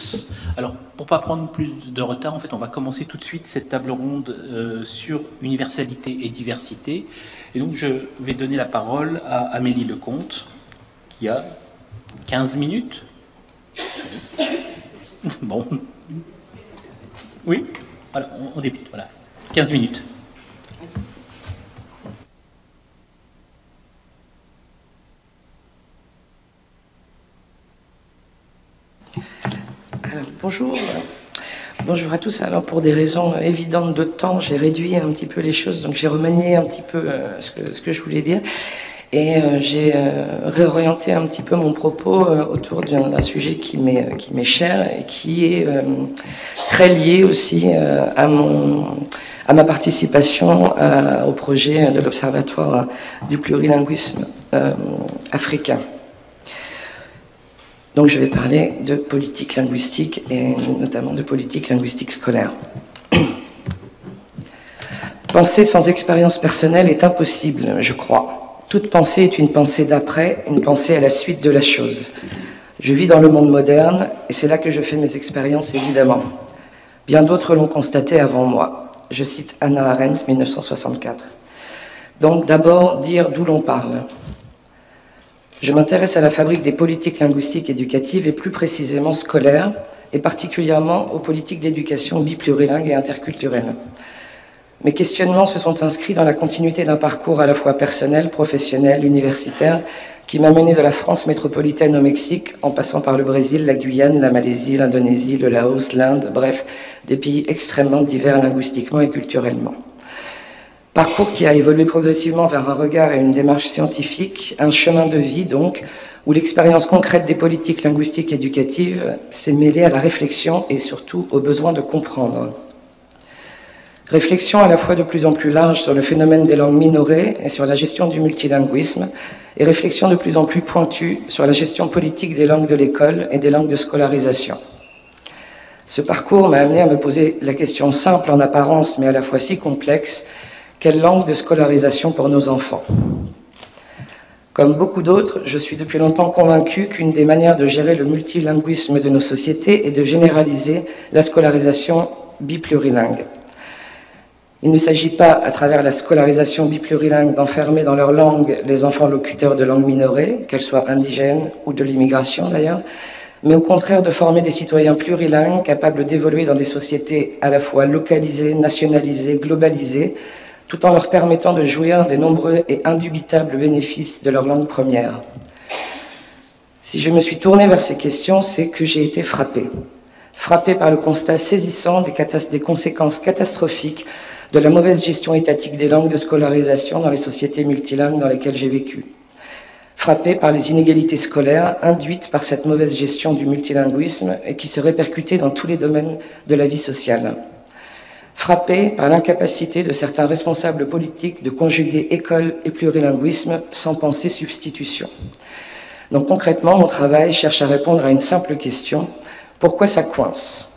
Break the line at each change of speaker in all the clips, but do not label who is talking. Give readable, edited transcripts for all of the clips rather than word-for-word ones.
tous. Alors, pour ne pas prendre plus de retard, en fait, on va commencer tout de suite cette table ronde sur universalité et diversité. Et donc, je vais donner la parole à Amélie Lecomte, qui a 15 minutes. Bon. Oui, voilà, on débute, voilà. 15 minutes.
Bonjour. Bonjour à tous. Alors, pour des raisons évidentes de temps, j'ai réduit un petit peu les choses, donc j'ai remanié un petit peu ce que je voulais dire. Et j'ai réorienté un petit peu mon propos autour d'un sujet qui m'est cher et qui est très lié aussi à ma participation au projet de l'Observatoire du plurilinguisme africain. Donc je vais parler de politique linguistique et notamment de politique linguistique scolaire. Penser sans expérience personnelle est impossible, je crois. Toute pensée est une pensée d'après, une pensée à la suite de la chose. Je vis dans le monde moderne et c'est là que je fais mes expériences, évidemment. Bien d'autres l'ont constaté avant moi. Je cite Hannah Arendt, 1964. Donc d'abord, dire d'où l'on parle. Je m'intéresse à la fabrique des politiques linguistiques éducatives et plus précisément scolaires, et particulièrement aux politiques d'éducation biplurilingue et interculturelle. Mes questionnements se sont inscrits dans la continuité d'un parcours à la fois personnel, professionnel, universitaire, qui m'a mené de la France métropolitaine au Mexique, en passant par le Brésil, la Guyane, la Malaisie, l'Indonésie, le Laos, l'Inde, bref, des pays extrêmement divers linguistiquement et culturellement. Parcours qui a évolué progressivement vers un regard et une démarche scientifique, un chemin de vie donc, où l'expérience concrète des politiques linguistiques éducatives s'est mêlée à la réflexion et surtout au besoin de comprendre. Réflexion à la fois de plus en plus large sur le phénomène des langues minorées et sur la gestion du multilinguisme, et réflexion de plus en plus pointue sur la gestion politique des langues de l'école et des langues de scolarisation. Ce parcours m'a amené à me poser la question simple en apparence, mais à la fois si complexe: quelle langue de scolarisation pour nos enfants? Comme beaucoup d'autres, je suis depuis longtemps convaincu qu'une des manières de gérer le multilinguisme de nos sociétés est de généraliser la scolarisation biplurilingue. Il ne s'agit pas, à travers la scolarisation biplurilingue, d'enfermer dans leur langue les enfants locuteurs de langues minorées, qu'elles soient indigènes ou de l'immigration d'ailleurs, mais au contraire de former des citoyens plurilingues capables d'évoluer dans des sociétés à la fois localisées, nationalisées, globalisées, tout en leur permettant de jouir des nombreux et indubitables bénéfices de leur langue première. Si je me suis tournée vers ces questions, c'est que j'ai été frappée par le constat saisissant des conséquences catastrophiques de la mauvaise gestion étatique des langues de scolarisation dans les sociétés multilingues dans lesquelles j'ai vécu. Frappée par les inégalités scolaires induites par cette mauvaise gestion du multilinguisme et qui se répercutaient dans tous les domaines de la vie sociale. Frappé par l'incapacité de certains responsables politiques de conjuguer école et plurilinguisme sans penser substitution. Donc concrètement, mon travail cherche à répondre à une simple question: pourquoi ça coince?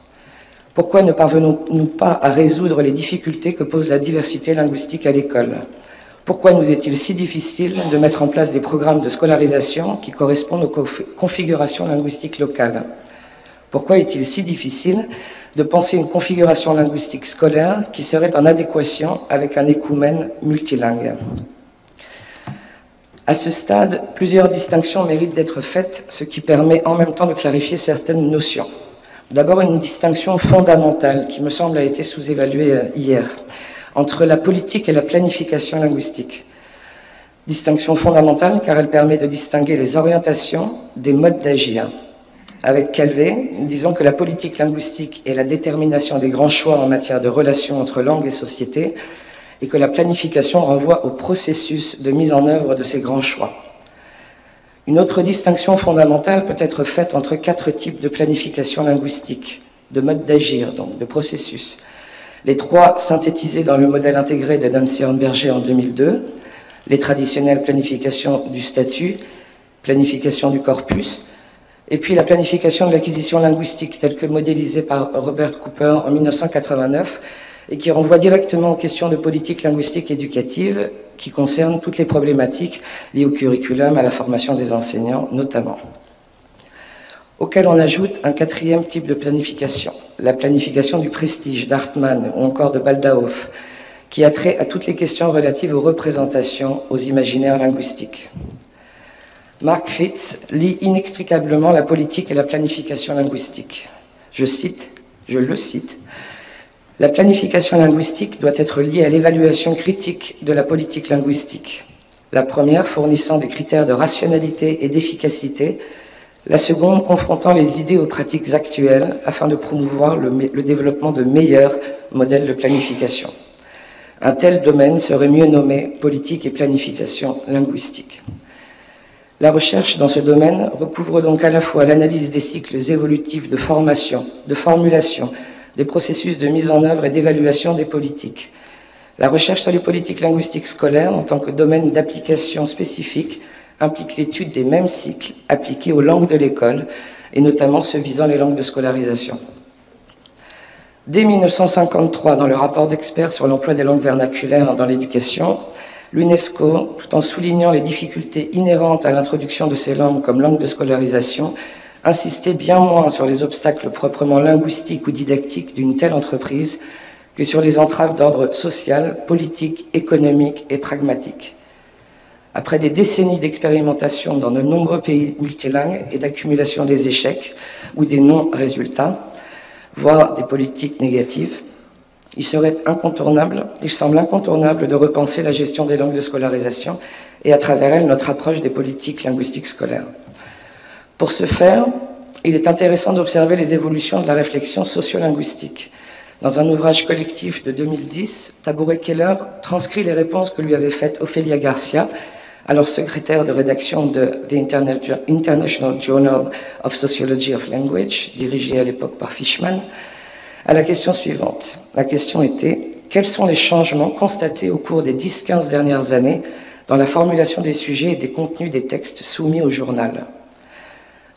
Pourquoi ne parvenons-nous pas à résoudre les difficultés que pose la diversité linguistique à l'école? Pourquoi nous est-il si difficile de mettre en place des programmes de scolarisation qui correspondent aux configurations linguistiques locales? Pourquoi est-il si difficile de penser une configuration linguistique scolaire qui serait en adéquation avec un écoumène multilingue? À ce stade, plusieurs distinctions méritent d'être faites, ce qui permet en même temps de clarifier certaines notions. D'abord, une distinction fondamentale qui me semble a été sous-évaluée hier, entre la politique et la planification linguistique. Distinction fondamentale car elle permet de distinguer les orientations des modes d'agir. Avec Calvé, disons que la politique linguistique est la détermination des grands choix en matière de relations entre langue et société, et que la planification renvoie au processus de mise en œuvre de ces grands choix. Une autre distinction fondamentale peut être faite entre 4 types de planification linguistique, de mode d'agir, donc de processus. Les 3 synthétisés dans le modèle intégré de Nancy Hornberger en 2002, les traditionnelles planifications du statut, planification du corpus, et puis la planification de l'acquisition linguistique telle que modélisée par Robert Cooper en 1989 et qui renvoie directement aux questions de politique linguistique éducative qui concernent toutes les problématiques liées au curriculum, à la formation des enseignants notamment. auquel on ajoute un quatrième type de planification, la planification du prestige d'Hartmann ou encore de Baldauf, qui a trait à toutes les questions relatives aux représentations, aux imaginaires linguistiques. Mark Fitz lie inextricablement la politique et la planification linguistique. Je le cite, « La planification linguistique doit être liée à l'évaluation critique de la politique linguistique, la première fournissant des critères de rationalité et d'efficacité, la seconde confrontant les idées aux pratiques actuelles afin de promouvoir le développement de meilleurs modèles de planification. Un tel domaine serait mieux nommé politique et planification linguistique. » La recherche dans ce domaine recouvre donc à la fois l'analyse des cycles évolutifs de formation, de formulation, des processus de mise en œuvre et d'évaluation des politiques. La recherche sur les politiques linguistiques scolaires en tant que domaine d'application spécifique implique l'étude des mêmes cycles appliqués aux langues de l'école et notamment ceux visant les langues de scolarisation. Dès 1953, dans le rapport d'experts sur l'emploi des langues vernaculaires dans l'éducation, l'UNESCO, tout en soulignant les difficultés inhérentes à l'introduction de ces langues comme langues de scolarisation, insistait bien moins sur les obstacles proprement linguistiques ou didactiques d'une telle entreprise que sur les entraves d'ordre social, politique, économique et pragmatique. Après des décennies d'expérimentation dans de nombreux pays multilingues et d'accumulation des échecs ou des non-résultats, voire des politiques négatives, il semble incontournable de repenser la gestion des langues de scolarisation et à travers elle notre approche des politiques linguistiques scolaires. Pour ce faire, il est intéressant d'observer les évolutions de la réflexion sociolinguistique. Dans un ouvrage collectif de 2010, Tabouret-Keller transcrit les réponses que lui avait faites Ophélia Garcia, alors secrétaire de rédaction de The International Journal of Sociology of Language, dirigée à l'époque par Fishman, à la question suivante. La question était « Quels sont les changements constatés au cours des 10-15 dernières années dans la formulation des sujets et des contenus des textes soumis au journal ?»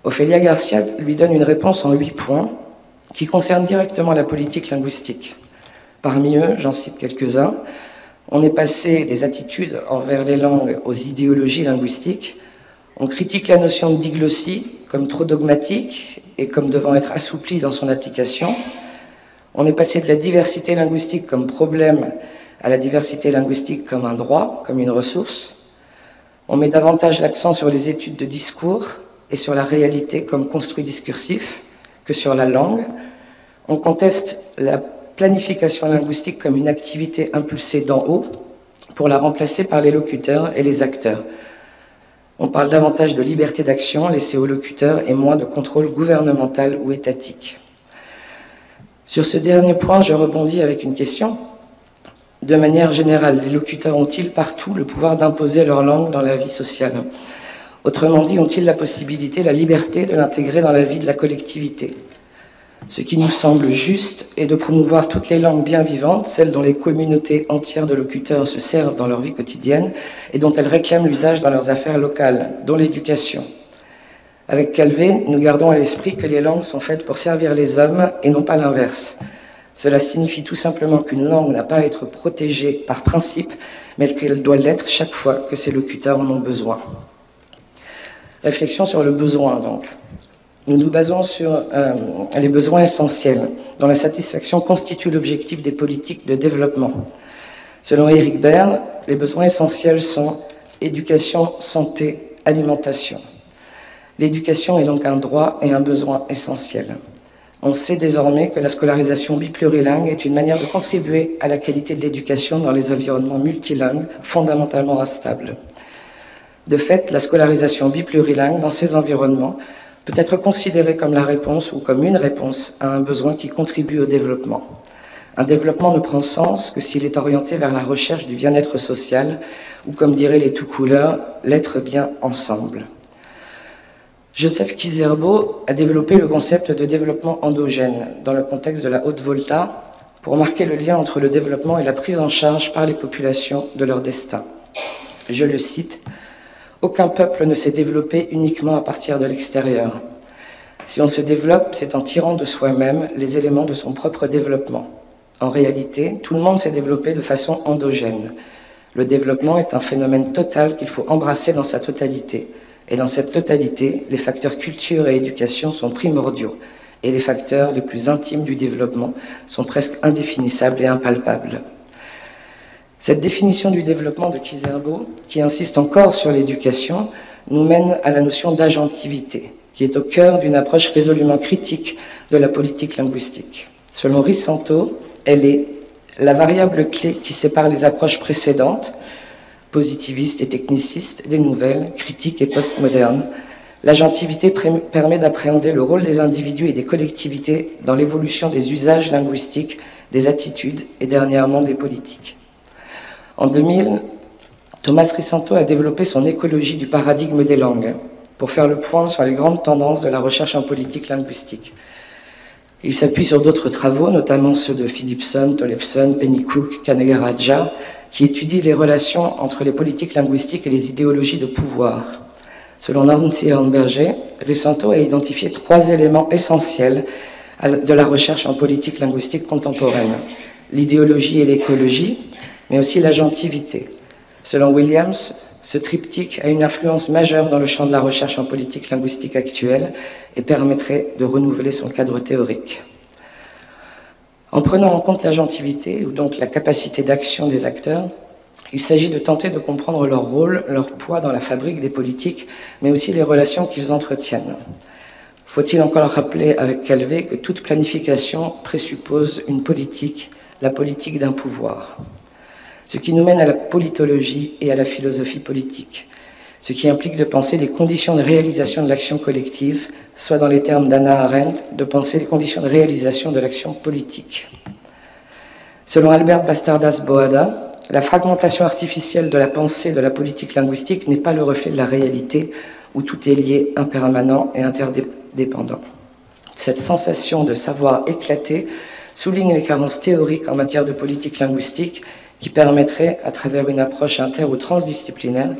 Ophélia Garcia lui donne une réponse en 8 points qui concernent directement la politique linguistique. Parmi eux, j'en cite quelques-uns, on est passé des attitudes envers les langues aux idéologies linguistiques, on critique la notion de diglossie comme trop dogmatique et comme devant être assouplie dans son application. On est passé de la diversité linguistique comme problème à la diversité linguistique comme un droit, comme une ressource. On met davantage l'accent sur les études de discours et sur la réalité comme construit discursif que sur la langue. On conteste la planification linguistique comme une activité impulsée d'en haut pour la remplacer par les locuteurs et les acteurs. On parle davantage de liberté d'action laissée aux locuteurs et moins de contrôle gouvernemental ou étatique. Sur ce dernier point, je rebondis avec une question. De manière générale, les locuteurs ont-ils partout le pouvoir d'imposer leur langue dans la vie sociale? Autrement dit, ont-ils la possibilité, la liberté de l'intégrer dans la vie de la collectivité? Ce qui nous semble juste est de promouvoir toutes les langues bien vivantes, celles dont les communautés entières de locuteurs se servent dans leur vie quotidienne et dont elles réclament l'usage dans leurs affaires locales, dont l'éducation. Avec Calvé, nous gardons à l'esprit que les langues sont faites pour servir les hommes et non pas l'inverse. Cela signifie tout simplement qu'une langue n'a pas à être protégée par principe, mais qu'elle doit l'être chaque fois que ses locuteurs en ont besoin. Réflexion sur le besoin, donc. Nous nous basons sur les besoins essentiels, dont la satisfaction constitue l'objectif des politiques de développement. Selon Éric Berne, les besoins essentiels sont éducation, santé, alimentation. L'éducation est donc un droit et un besoin essentiel. On sait désormais que la scolarisation biplurilingue est une manière de contribuer à la qualité de l'éducation dans les environnements multilingues, fondamentalement instables. De fait, la scolarisation biplurilingue dans ces environnements peut être considérée comme la réponse ou comme une réponse à un besoin qui contribue au développement. Un développement ne prend sens que s'il est orienté vers la recherche du bien-être social ou, comme diraient les tout-couleurs, l'être bien ensemble. Joseph Kizerbo a développé le concept de développement endogène dans le contexte de la Haute-Volta pour marquer le lien entre le développement et la prise en charge par les populations de leur destin. Je le cite, « Aucun peuple ne s'est développé uniquement à partir de l'extérieur. Si on se développe, c'est en tirant de soi-même les éléments de son propre développement. En réalité, tout le monde s'est développé de façon endogène. Le développement est un phénomène total qu'il faut embrasser dans sa totalité. Et dans cette totalité, les facteurs culture et éducation sont primordiaux, et les facteurs les plus intimes du développement sont presque indéfinissables et impalpables. Cette définition du développement de Kizerbo, qui insiste encore sur l'éducation, nous mène à la notion d'agentivité, qui est au cœur d'une approche résolument critique de la politique linguistique. Selon Risanto, elle est la variable clé qui sépare les approches précédentes, positivistes et technicistes, des nouvelles, critiques et postmodernes. L'agentivité permet d'appréhender le rôle des individus et des collectivités dans l'évolution des usages linguistiques, des attitudes et dernièrement des politiques. En 2000, Thomas Risanto a développé son écologie du paradigme des langues pour faire le point sur les grandes tendances de la recherche en politique linguistique. Il s'appuie sur d'autres travaux, notamment ceux de Philipson, Tollefson, Pennycook, Kanagaraja, qui étudient les relations entre les politiques linguistiques et les idéologies de pouvoir. Selon Nancy Hornberger, Risanto a identifié 3 éléments essentiels de la recherche en politique linguistique contemporaine: l'idéologie et l'écologie, mais aussi l'agentivité. Selon Williams, ce triptyque a une influence majeure dans le champ de la recherche en politique linguistique actuelle et permettrait de renouveler son cadre théorique. En prenant en compte l'agentivité, ou donc la capacité d'action des acteurs, il s'agit de tenter de comprendre leur rôle, leur poids dans la fabrique des politiques, mais aussi les relations qu'ils entretiennent. Faut-il encore rappeler avec Calvé que toute planification présuppose une politique, la politique d'un pouvoir. Ce qui nous mène à la politologie et à la philosophie politique, ce qui implique de penser les conditions de réalisation de l'action collective, soit dans les termes d'Hannah Arendt, de penser les conditions de réalisation de l'action politique. Selon Albert Bastardas Boada, la fragmentation artificielle de la pensée de la politique linguistique n'est pas le reflet de la réalité où tout est lié, impermanent et interdépendant. Cette sensation de savoir éclaté souligne les carences théoriques en matière de politique linguistique qui permettrait, à travers une approche inter- ou transdisciplinaire,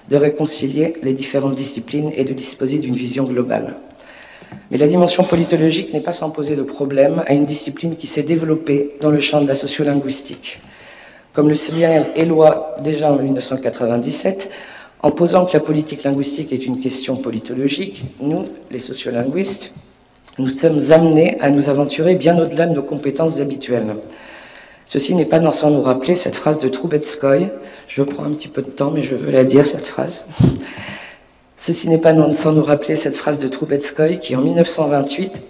de réconcilier les différentes disciplines et de disposer d'une vision globale. Mais la dimension politologique n'est pas sans poser de problème à une discipline qui s'est développée dans le champ de la sociolinguistique. Comme le signale Éloi déjà en 1997, en posant que la politique linguistique est une question politologique, nous, les sociolinguistes, nous sommes amenés à nous aventurer bien au-delà de nos compétences habituelles. Ceci n'est pas sans nous rappeler cette phrase de Troubetskoy. Je prends un petit peu de temps, mais je veux la dire, cette phrase. Ceci n'est pas sans nous rappeler cette phrase de Troubetskoy qui, en 1928,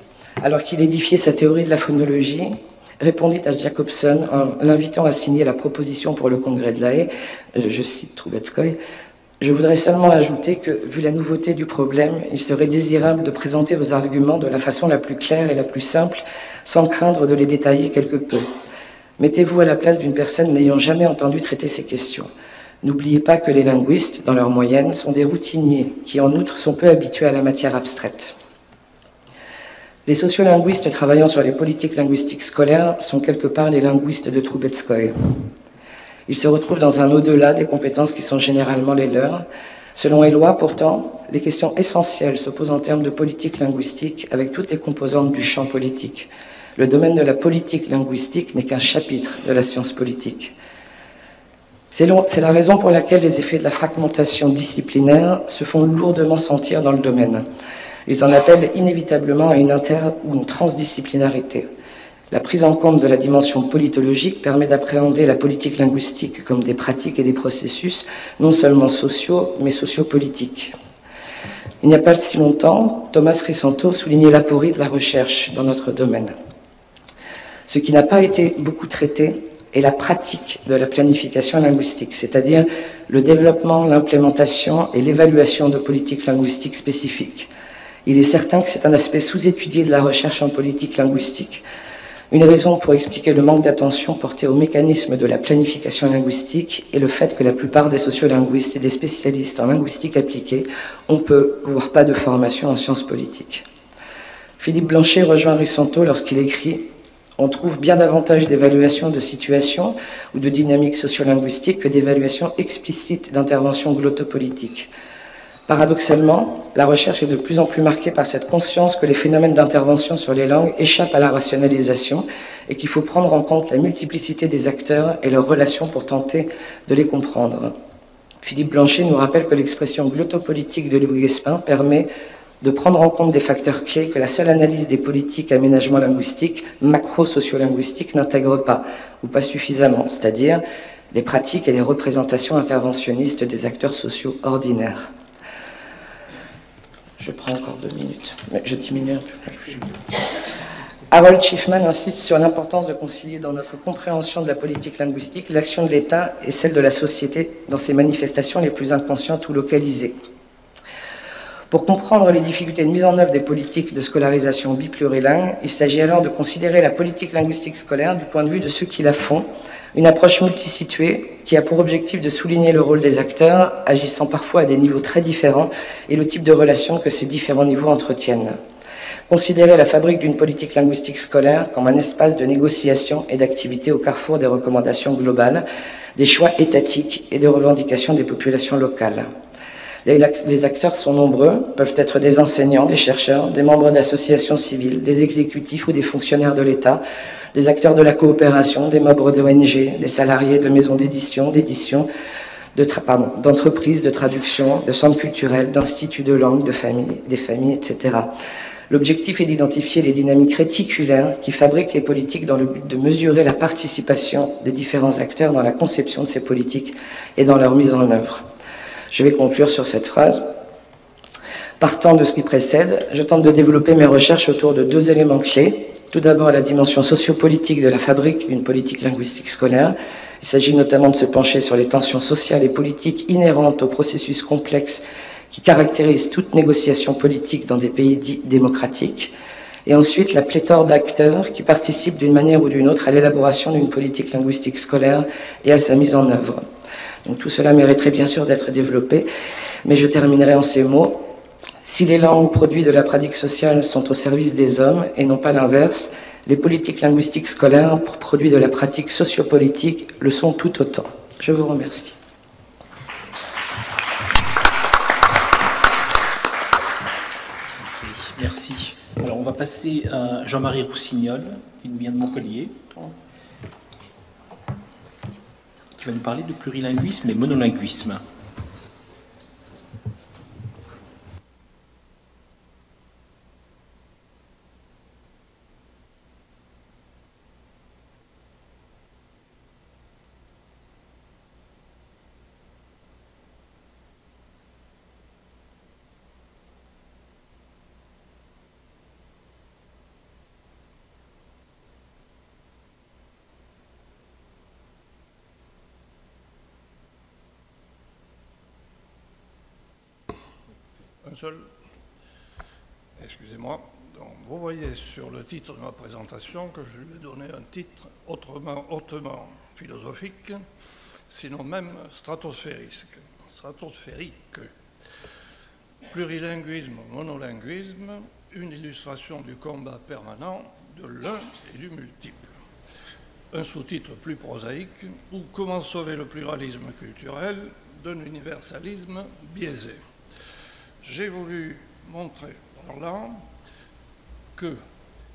alors qu'il édifiait sa théorie de la phonologie, répondit à Jacobson en l'invitant à signer la proposition pour le congrès de La Haye. Je cite Troubetskoy. « Je voudrais seulement ajouter que, vu la nouveauté du problème, il serait désirable de présenter vos arguments de la façon la plus claire et la plus simple, sans craindre de les détailler quelque peu. Mettez-vous à la place d'une personne n'ayant jamais entendu traiter ces questions. N'oubliez pas que les linguistes, dans leur moyenne, sont des routiniers qui, en outre, sont peu habitués à la matière abstraite. Les sociolinguistes travaillant sur les politiques linguistiques scolaires sont quelque part les linguistes de Troubetskoy. Ils se retrouvent dans un au-delà des compétences qui sont généralement les leurs. Selon Éloi, pourtant, les questions essentielles se posent en termes de politique linguistique avec toutes les composantes du champ politique. Le domaine de la politique linguistique n'est qu'un chapitre de la science politique. C'est la raison pour laquelle les effets de la fragmentation disciplinaire se font lourdement sentir dans le domaine. Ils en appellent inévitablement à une inter- ou une transdisciplinarité. La prise en compte de la dimension politologique permet d'appréhender la politique linguistique comme des pratiques et des processus non seulement sociaux, mais sociopolitiques. Il n'y a pas si longtemps, Thomas Risanto soulignait l'aporie de la recherche dans notre domaine. Ce qui n'a pas été beaucoup traité est la pratique de la planification linguistique, c'est-à-dire le développement, l'implémentation et l'évaluation de politiques linguistiques spécifiques. Il est certain que c'est un aspect sous-étudié de la recherche en politique linguistique. Une raison pour expliquer le manque d'attention porté au mécanisme de la planification linguistique est le fait que la plupart des sociolinguistes et des spécialistes en linguistique appliquée ont peu, voire pas de formation en sciences politiques. Philippe Blanchet rejoint Risanto lorsqu'il écrit « On trouve bien davantage d'évaluations de situations ou de dynamiques sociolinguistiques que d'évaluations explicites d'interventions glottopolitiques. Paradoxalement, la recherche est de plus en plus marquée par cette conscience que les phénomènes d'intervention sur les langues échappent à la rationalisation et qu'il faut prendre en compte la multiplicité des acteurs et leurs relations pour tenter de les comprendre. Philippe Blanchet nous rappelle que l'expression glottopolitique de Louis Guespin permet de prendre en compte des facteurs clés que la seule analyse des politiques aménagement linguistique, macro-sociolinguistique n'intègre pas, ou pas suffisamment, c'est-à-dire les pratiques et les représentations interventionnistes des acteurs sociaux ordinaires. Je prends encore 2 minutes, mais je diminue un peu. Harold Schiffman insiste sur l'importance de concilier dans notre compréhension de la politique linguistique l'action de l'État et celle de la société dans ses manifestations les plus inconscientes ou localisées. Pour comprendre les difficultés de mise en œuvre des politiques de scolarisation biplurilingue, il s'agit alors de considérer la politique linguistique scolaire du point de vue de ceux qui la font, une approche multisituée qui a pour objectif de souligner le rôle des acteurs, agissant parfois à des niveaux très différents, et le type de relations que ces différents niveaux entretiennent. Considérer la fabrique d'une politique linguistique scolaire comme un espace de négociation et d'activité au carrefour des recommandations globales, des choix étatiques et de revendications des populations locales. Les acteurs sont nombreux, peuvent être des enseignants, des chercheurs, des membres d'associations civiles, des exécutifs ou des fonctionnaires de l'État, des acteurs de la coopération, des membres d'ONG, des salariés de maisons d'édition, d'entreprises, de traduction, de centres culturels, d'instituts de langue, des familles, etc. L'objectif est d'identifier les dynamiques réticulaires qui fabriquent les politiques dans le but de mesurer la participation des différents acteurs dans la conception de ces politiques et dans leur mise en œuvre. Je vais conclure sur cette phrase. Partant de ce qui précède, je tente de développer mes recherches autour de 2 éléments clés. Tout d'abord, la dimension sociopolitique de la fabrique d'une politique linguistique scolaire. Il s'agit notamment de se pencher sur les tensions sociales et politiques inhérentes au processus complexe qui caractérise toute négociation politique dans des pays dits démocratiques. Et ensuite, la pléthore d'acteurs qui participent d'une manière ou d'une autre à l'élaboration d'une politique linguistique scolaire et à sa mise en œuvre. Donc tout cela mériterait bien sûr d'être développé, mais je terminerai en ces mots. Si les langues produits de la pratique sociale sont au service des hommes et non pas l'inverse, les politiques linguistiques scolaires produits de la pratique sociopolitique le sont tout autant. Je vous remercie.
Merci. Alors on va passer à Jean-Marie Roussignol, qui nous vient de Montpellier, qui va nous parler de plurilinguisme et monolinguisme.
Excusez-moi. Donc, vous voyez sur le titre de ma présentation que je lui ai donné un titre hautement philosophique, sinon même stratosphérique. Plurilinguisme, monolinguisme, une illustration du combat permanent de l'un et du multiple. Un sous-titre plus prosaïque, ou comment sauver le pluralisme culturel d'un universalisme biaisé. J'ai voulu montrer par là que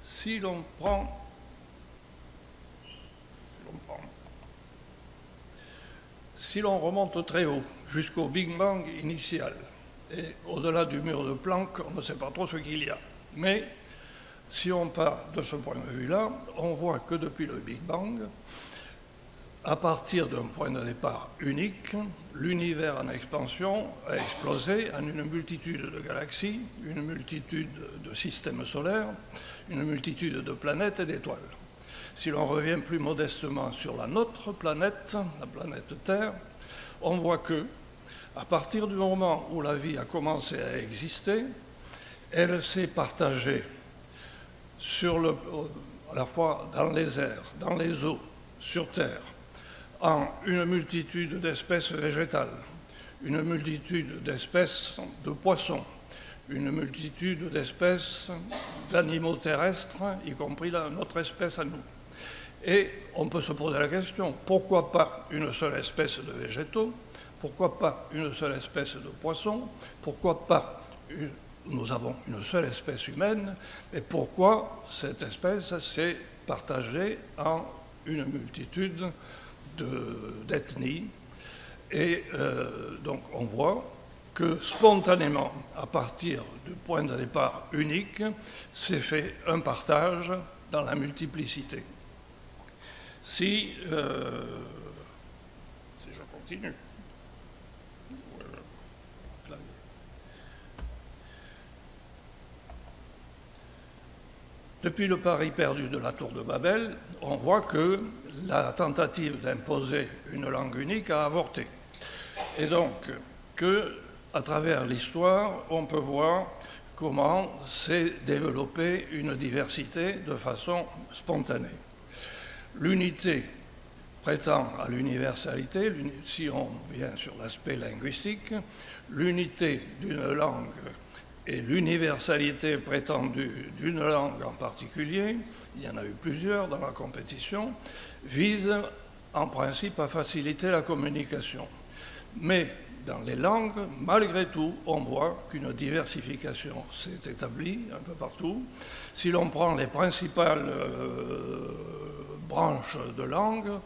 si l'on remonte très haut jusqu'au Big Bang initial et au-delà du mur de Planck, on ne sait pas trop ce qu'il y a. Mais si on part de ce point de vue-là, on voit que depuis le Big Bang, à partir d'un point de départ unique, l'univers en expansion a explosé en une multitude de galaxies, une multitude de systèmes solaires, une multitude de planètes et d'étoiles. Si l'on revient plus modestement sur la nôtre planète, la planète Terre, on voit que, à partir du moment où la vie a commencé à exister, elle s'est partagée à la fois dans les airs, dans les eaux, sur Terre, en une multitude d'espèces végétales, une multitude d'espèces de poissons, une multitude d'espèces d'animaux terrestres, y compris notre espèce à nous. Et on peut se poser la question, pourquoi pas une seule espèce de végétaux? Pourquoi pas une seule espèce de poissons? Pourquoi pas nous avons une seule espèce humaine? Et pourquoi cette espèce s'est partagée en une multitude d'ethnies Et donc on voit que spontanément, à partir du point de départ unique, s'est fait un partage dans la multiplicité. Si je continue. Depuis le pari perdu de la tour de Babel, on voit que la tentative d'imposer une langue unique a avorté. Et donc, à travers l'histoire, on peut voir comment s'est développée une diversité de façon spontanée. L'unité prétend à l'universalité, si on vient sur l'aspect linguistique, l'unité d'une langue et l'universalité prétendue d'une langue en particulier, il y en a eu plusieurs dans la compétition, vise en principe à faciliter la communication. Mais dans les langues, malgré tout, on voit qu'une diversification s'est établie un peu partout. Si l'on prend les principales branches de langues,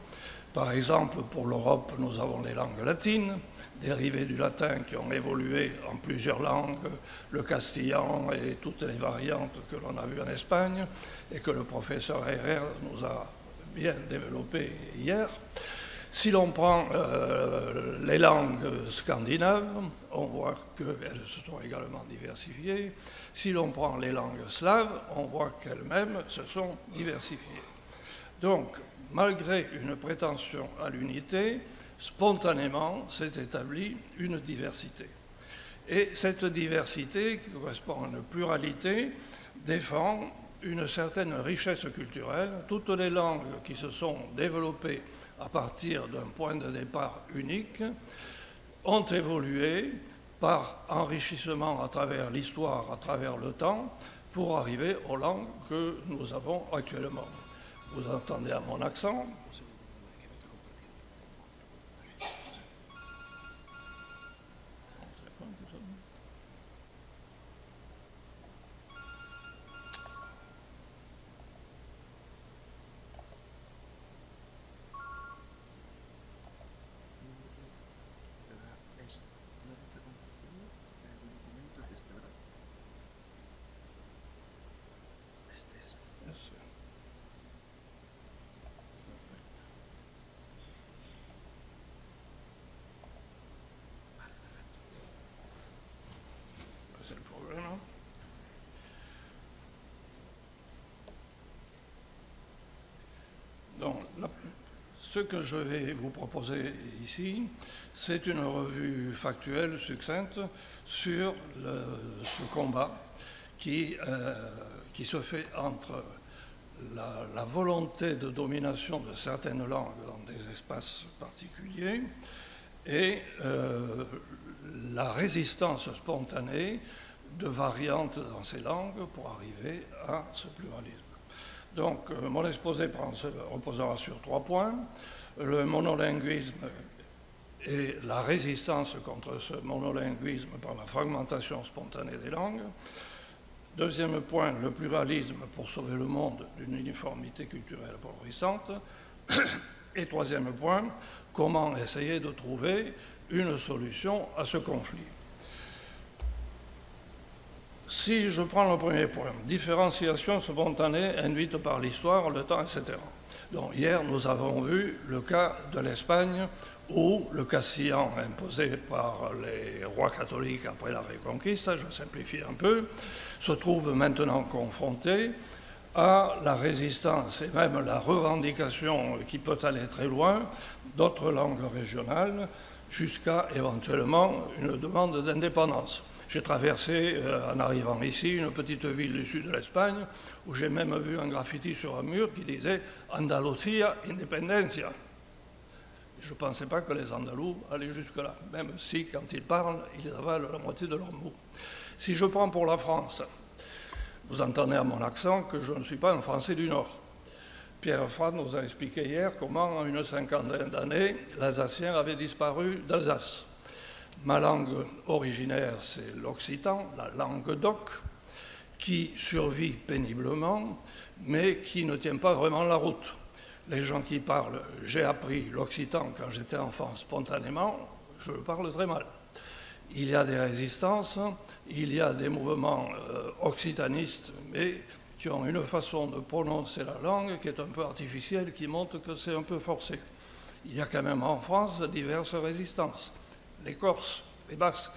par exemple, pour l'Europe, nous avons les langues latines, dérivées du latin qui ont évolué en plusieurs langues, le castillan et toutes les variantes que l'on a vues en Espagne et que le professeur Herrera nous a bien développées hier. Si l'on prend les langues scandinaves, on voit qu'elles se sont également diversifiées. Si l'on prend les langues slaves, on voit qu'elles-mêmes se sont diversifiées. Donc, malgré une prétention à l'unité, spontanément s'est établie une diversité. Et cette diversité, qui correspond à une pluralité, défend une certaine richesse culturelle. Toutes les langues qui se sont développées à partir d'un point de départ unique ont évolué par enrichissement à travers l'histoire, à travers le temps, pour arriver aux langues que nous avons actuellement. Vous entendez à mon accent ? C'est le problème. Donc, ce que je vais vous proposer ici, c'est une revue factuelle, succincte, sur ce combat qui se fait entre la volonté de domination de certaines langues dans des espaces particuliers et la résistance spontanée de variantes dans ces langues pour arriver à ce pluralisme. Donc, mon exposé reposera sur 3 points. Le monolinguisme et la résistance contre ce monolinguisme par la fragmentation spontanée des langues. Deuxième point, le pluralisme pour sauver le monde d'une uniformité culturelle polarisante. Et troisième point, comment essayer de trouver une solution à ce conflit. Si je prends le premier point, différenciation spontanée induite par l'histoire, le temps, etc. Donc hier, nous avons vu le cas de l'Espagne où le castillan imposé par les rois catholiques après la Reconquista, je simplifie un peu, se trouve maintenant confronté à la résistance et même la revendication qui peut aller très loin d'autres langues régionales jusqu'à éventuellement une demande d'indépendance. J'ai traversé, en arrivant ici, une petite ville du sud de l'Espagne où j'ai même vu un graffiti sur un mur qui disait « Andalucía, independencia ». Je ne pensais pas que les Andalous allaient jusque-là, même si, quand ils parlent, ils avalent la moitié de leurs mots. Si je prends pour la France, vous entendez à mon accent que je ne suis pas un Français du Nord. Pierre Frappe nous a expliqué hier comment, en une cinquantaine d'années, l'Alsacien avait disparu d'Alsace. Ma langue originaire, c'est l'occitan, la langue d'oc, qui survit péniblement, mais qui ne tient pas vraiment la route. Les gens qui parlent, j'ai appris l'occitan quand j'étais enfant spontanément, je le parle très mal. Il y a des résistances, il y a des mouvements occitanistes, mais qui ont une façon de prononcer la langue qui est un peu artificielle, qui montre que c'est un peu forcé. Il y a quand même en France diverses résistances. Les Corses, les Basques,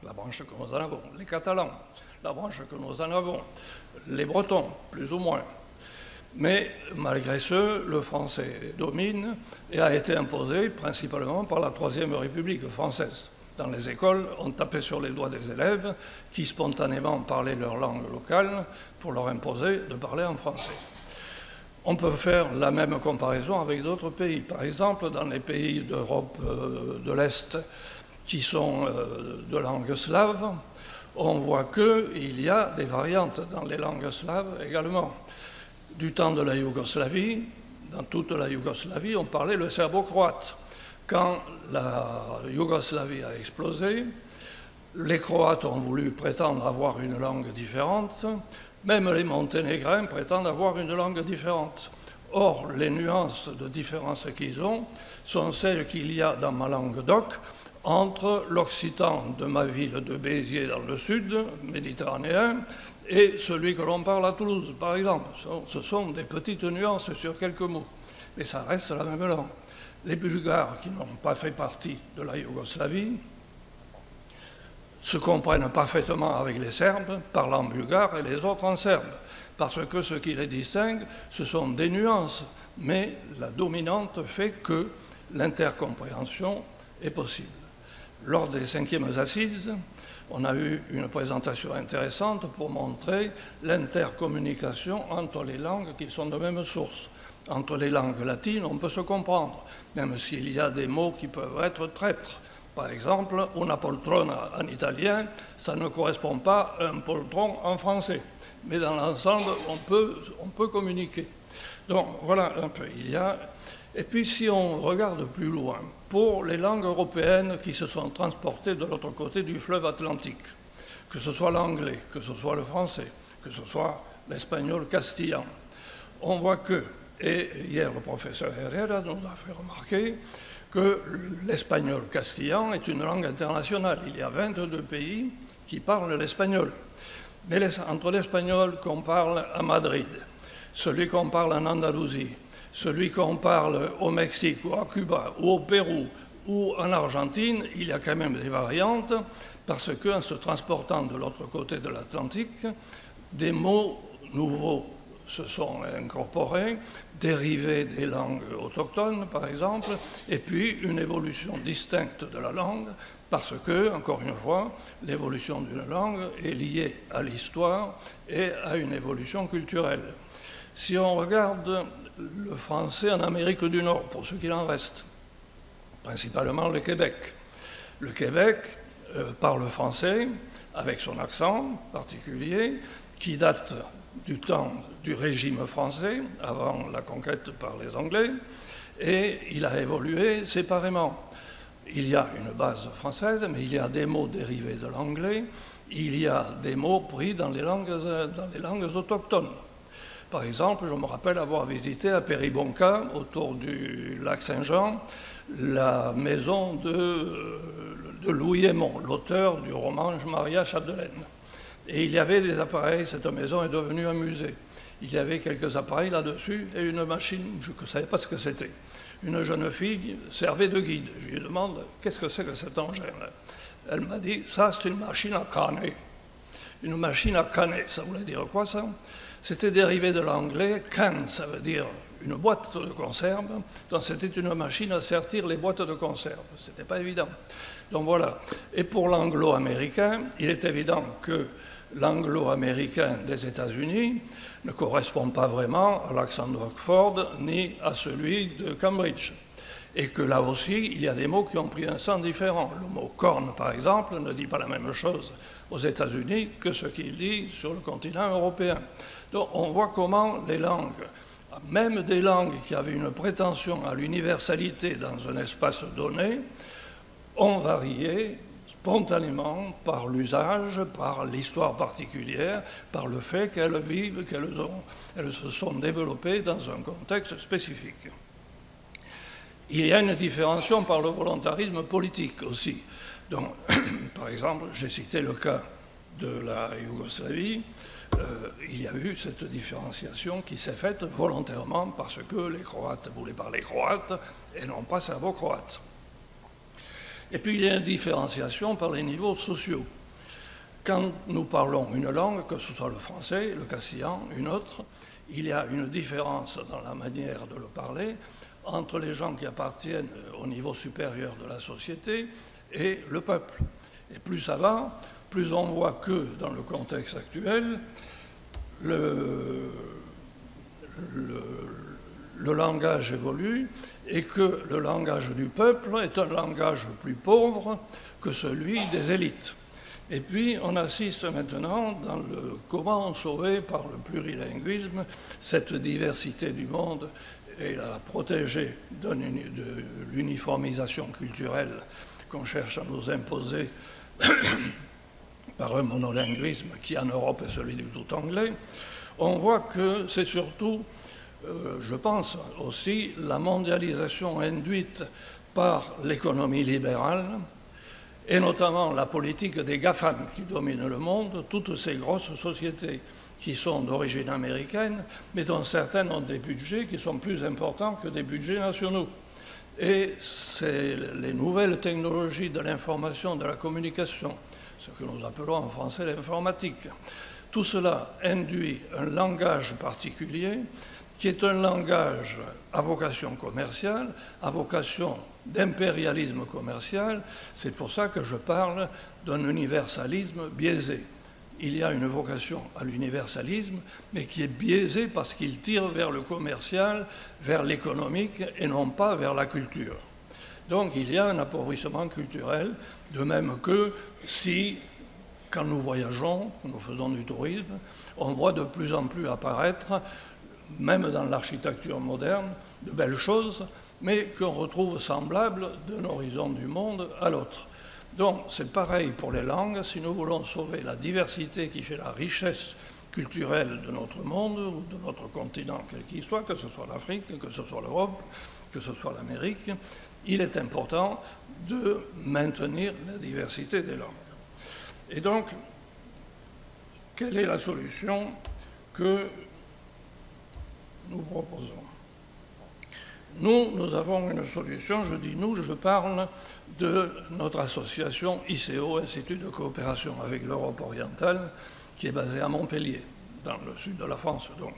la branche que nous en avons, les Catalans, la branche que nous en avons, les Bretons, plus ou moins. Mais malgré ce, le français domine et a été imposé principalement par la Troisième République française. Dans les écoles, on tapait sur les doigts des élèves qui spontanément parlaient leur langue locale pour leur imposer de parler en français. On peut faire la même comparaison avec d'autres pays. Par exemple, dans les pays d'Europe de l'Est qui sont de langue slave, on voit qu'il y a des variantes dans les langues slaves également. Du temps de la Yougoslavie, dans toute la Yougoslavie, on parlait le serbo-croate. Quand la Yougoslavie a explosé, les Croates ont voulu prétendre avoir une langue différente, même les Monténégrins prétendent avoir une langue différente. Or, les nuances de différence qu'ils ont sont celles qu'il y a dans ma langue d'oc entre l'occitan de ma ville de Béziers dans le sud, méditerranéen, et celui que l'on parle à Toulouse, par exemple. Ce sont des petites nuances sur quelques mots, mais ça reste la même langue. Les Bulgares, qui n'ont pas fait partie de la Yougoslavie, se comprennent parfaitement avec les Serbes, parlant bulgare, et les autres en serbe, parce que ce qui les distingue, ce sont des nuances, mais la dominante fait que l'intercompréhension est possible. Lors des 5e assises, on a eu une présentation intéressante pour montrer l'intercommunication entre les langues qui sont de même source. Entre les langues latines, on peut se comprendre, même s'il y a des mots qui peuvent être traîtres. Par exemple, una poltrona en italien, ça ne correspond pas à un poltron en français. Mais dans l'ensemble, on peut communiquer. Donc voilà un peu, il y a... Et puis si on regarde plus loin, pour les langues européennes qui se sont transportées de l'autre côté du fleuve Atlantique, que ce soit l'anglais, que ce soit le français, que ce soit l'espagnol castillan, on voit que, et hier le professeur Herrera nous a fait remarquer, que l'espagnol castillan est une langue internationale. Il y a 22 pays qui parlent l'espagnol. Mais entre l'espagnol qu'on parle à Madrid, celui qu'on parle en Andalousie, celui qu'on parle au Mexique ou à Cuba ou au Pérou ou en Argentine, il y a quand même des variantes parce qu'en se transportant de l'autre côté de l'Atlantique, des mots nouveaux se sont incorporés, dérivés des langues autochtones par exemple, et puis une évolution distincte de la langue parce que, encore une fois, l'évolution d'une langue est liée à l'histoire et à une évolution culturelle. Si on regarde le français en Amérique du Nord, pour ce qu'il en reste, principalement le Québec. Le Québec parle français avec son accent particulier qui date du temps du régime français, avant la conquête par les Anglais, et il a évolué séparément. Il y a une base française, mais il y a des mots dérivés de l'anglais, il y a des mots pris dans les langues autochtones. Par exemple, je me rappelle avoir visité à Péribonka, autour du lac Saint-Jean, la maison de Louis Aymon, l'auteur du roman Maria Chapdelaine. Et il y avait des appareils, cette maison est devenue un musée. Il y avait quelques appareils là-dessus et une machine, je ne savais pas ce que c'était. Une jeune fille servait de guide. Je lui demande, qu'est-ce que c'est que cet engin? Elle m'a dit, ça c'est une machine à canner. Une machine à canner, ça voulait dire quoi ça? C'était dérivé de l'anglais, can, ça veut dire une boîte de conserve, donc c'était une machine à sertir les boîtes de conserve. C'était pas évident. Donc voilà. Et pour l'anglo-américain, il est évident que l'anglo-américain des États-Unis ne correspond pas vraiment à l'accent d'Oxford ni à celui de Cambridge. Et que là aussi, il y a des mots qui ont pris un sens différent. Le mot corne, par exemple, ne dit pas la même chose aux États-Unis que ce qu'il dit sur le continent européen. Donc on voit comment les langues, même des langues qui avaient une prétention à l'universalité dans un espace donné, ont varié spontanément par l'usage, par l'histoire particulière, par le fait qu'elles vivent, qu'elles se sont développées dans un contexte spécifique. Il y a une différenciation par le volontarisme politique aussi. Donc, par exemple, j'ai cité le cas de la Yougoslavie. Il y a eu cette différenciation qui s'est faite volontairement parce que les Croates voulaient parler croate et non pas serbo-croate. Et puis il y a une différenciation par les niveaux sociaux. Quand nous parlons une langue, que ce soit le français, le castillan, une autre, il y a une différence dans la manière de le parler entre les gens qui appartiennent au niveau supérieur de la société et le peuple. Et plus ça va, plus on voit que dans le contexte actuel, le langage évolue et que le langage du peuple est un langage plus pauvre que celui des élites. Et puis on assiste maintenant dans le comment sauver par le plurilinguisme cette diversité du monde et la protéger de l'uniformisation culturelle qu'on cherche à nous imposer par un monolinguisme qui en Europe est celui du tout anglais. On voit que c'est surtout, je pense aussi, la mondialisation induite par l'économie libérale et notamment la politique des GAFAM qui dominent le monde, toutes ces grosses sociétés qui sont d'origine américaine, mais dont certaines ont des budgets qui sont plus importants que des budgets nationaux. Et c'est les nouvelles technologies de l'information, de la communication, ce que nous appelons en français l'informatique. Tout cela induit un langage particulier qui est un langage à vocation commerciale, à vocation d'impérialisme commercial. C'est pour ça que je parle d'un universalisme biaisé. Il y a une vocation à l'universalisme, mais qui est biaisée parce qu'il tire vers le commercial, vers l'économique et non pas vers la culture. Donc il y a un appauvrissement culturel, de même que si, quand nous voyageons, nous faisons du tourisme, on voit de plus en plus apparaître, même dans l'architecture moderne, de belles choses, mais qu'on retrouve semblables d'un horizon du monde à l'autre. Donc c'est pareil pour les langues, si nous voulons sauver la diversité qui fait la richesse culturelle de notre monde ou de notre continent, quel qu'il soit, que ce soit l'Afrique, que ce soit l'Europe, que ce soit l'Amérique, il est important de maintenir la diversité des langues. Et donc, quelle est la solution que nous proposons? Nous avons une solution, je dis nous, je parle de notre association ICO, Institut de coopération avec l'Europe orientale, qui est basée à Montpellier, dans le sud de la France donc.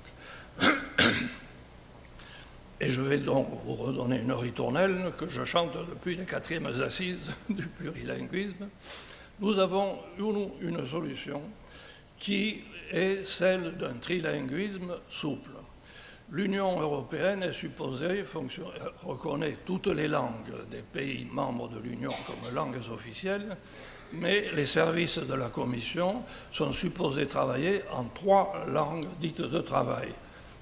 Et je vais donc vous redonner une ritournelle que je chante depuis les 4e assises du plurilinguisme. Nous avons une solution qui est celle d'un trilinguisme souple. L'Union européenne est supposée reconnaître toutes les langues des pays membres de l'Union comme langues officielles, mais les services de la Commission sont supposés travailler en 3 langues dites de travail,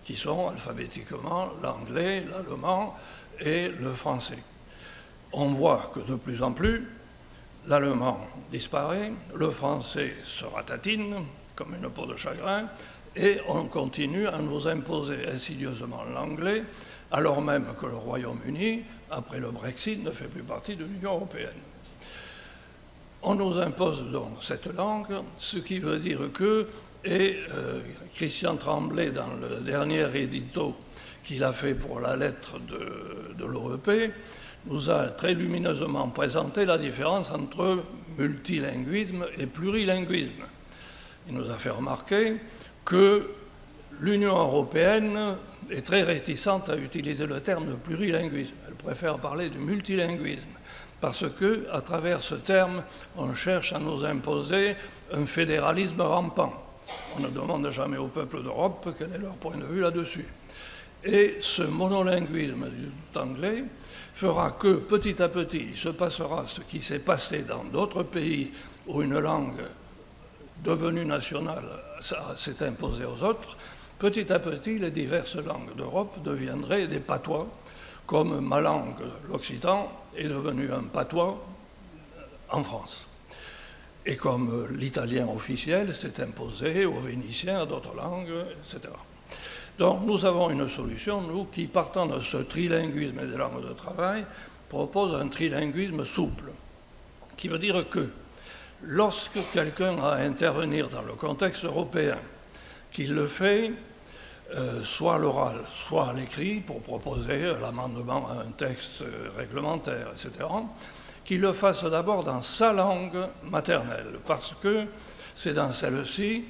qui sont alphabétiquement l'anglais, l'allemand et le français. On voit que de plus en plus, l'allemand disparaît, le français se ratatine comme une peau de chagrin, et on continue à nous imposer insidieusement l'anglais, alors même que le Royaume-Uni, après le Brexit, ne fait plus partie de l'Union européenne. On nous impose donc cette langue, ce qui veut dire que, et Christian Tremblay, dans le dernier édito qu'il a fait pour la lettre de l'OEP, nous a très lumineusement présenté la différence entre multilinguisme et plurilinguisme. Il nous a fait remarquer que l'Union européenne est très réticente à utiliser le terme de plurilinguisme. Elle préfère parler du multilinguisme, parce qu'à travers ce terme, on cherche à nous imposer un fédéralisme rampant. On ne demande jamais au peuple d'Europe quel est leur point de vue là-dessus. Et ce monolinguisme du tout anglais fera que petit à petit, il se passera ce qui s'est passé dans d'autres pays où une langue devenue nationale s'est imposée aux autres. Petit à petit, les diverses langues d'Europe deviendraient des patois, comme ma langue, l'occitan, est devenue un patois en France. Et comme l'italien officiel s'est imposé aux Vénitiens, à d'autres langues, etc. Donc nous avons une solution, nous, qui partant de ce trilinguisme et des langues de travail, propose un trilinguisme souple, qui veut dire que lorsque quelqu'un a à intervenir dans le contexte européen, qu'il le fait soit à l'oral, soit à l'écrit, pour proposer l'amendement à un texte réglementaire, etc., qu'il le fasse d'abord dans sa langue maternelle, parce que c'est dans celle-ci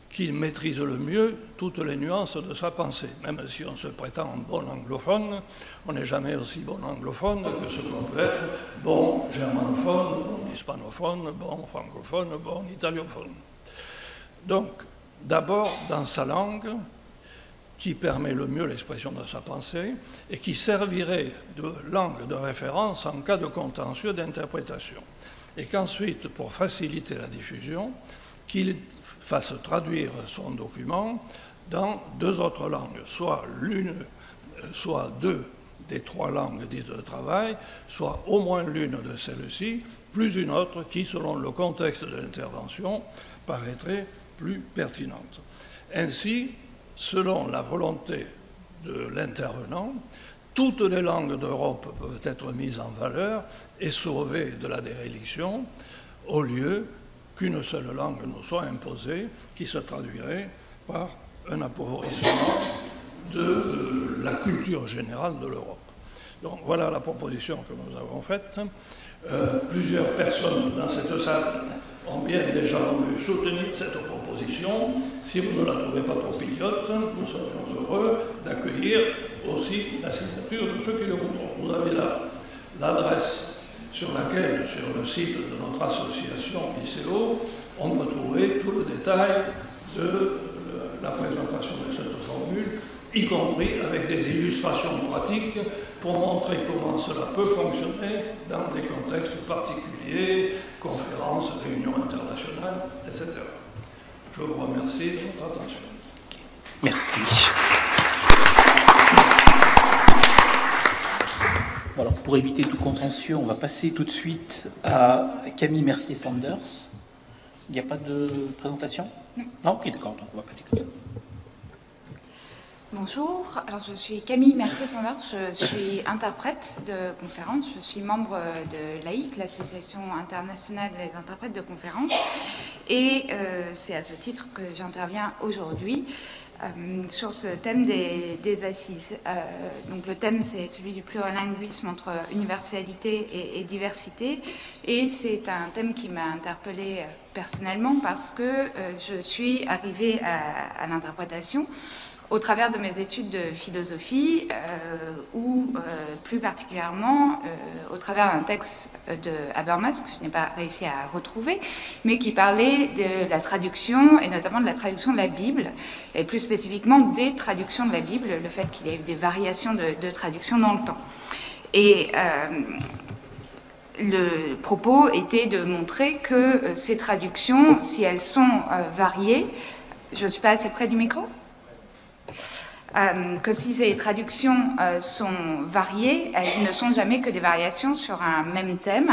qu'il maîtrise le mieux toutes les nuances de sa pensée. Même si on se prétend bon anglophone, on n'est jamais aussi bon anglophone que ce qu'on peut être bon germanophone, bon hispanophone, bon francophone, bon italiophone. Donc, d'abord dans sa langue, qui permet le mieux l'expression de sa pensée et qui servirait de langue de référence en cas de contentieux d'interprétation. Et qu'ensuite, pour faciliter la diffusion, qu'il fasse traduire son document dans deux autres langues, soit deux des trois langues dites de travail, soit au moins l'une de celles-ci, plus une autre qui, selon le contexte de l'intervention, paraîtrait plus pertinente. Ainsi, selon la volonté de l'intervenant, toutes les langues d'Europe peuvent être mises en valeur et sauvées de la déréliction, au lieu qu'une seule langue nous soit imposée, qui se traduirait par un appauvrissement de la culture générale de l'Europe. Donc voilà la proposition que nous avons faite. Plusieurs personnes dans cette salle ont bien déjà voulu soutenir cette proposition. Si vous ne la trouvez pas trop idiote, nous serions heureux d'accueillir aussi la signature de ceux qui le voudront. Vous avez là l'adresse sur laquelle, sur le site de notre association ICO, on peut trouver tout le détail de la présentation de cette formule, y compris avec des illustrations pratiques pour montrer comment cela peut fonctionner dans des contextes particuliers, conférences, réunions internationales, etc. Je vous remercie de votre attention.
Merci. Alors, pour éviter tout contentieux, on va passer tout de suite à Camille Mercier-Sanders. Il n'y a pas de présentation? Non, ok, d'accord, donc on va passer comme ça.
Bonjour, alors je suis Camille Mercier-Sanders, je suis interprète de conférences, je suis membre de l'AIC, l'Association internationale des interprètes de conférences, et c'est à ce titre que j'interviens aujourd'hui sur ce thème des assises. Donc le thème, c'est celui du plurilinguisme entre universalité et diversité, et c'est un thème qui m'a interpellée personnellement parce que je suis arrivée à l'interprétation au travers de mes études de philosophie, ou plus particulièrement au travers d'un texte de Habermas, que je n'ai pas réussi à retrouver, mais qui parlait de la traduction, et notamment de la traduction de la Bible, et plus spécifiquement des traductions de la Bible, le fait qu'il y ait eu des variations de traduction dans le temps. Et le propos était de montrer que ces traductions, si elles sont variées, je ne suis pas assez près du micro ? Que si ces traductions sont variées, elles ne sont jamais que des variations sur un même thème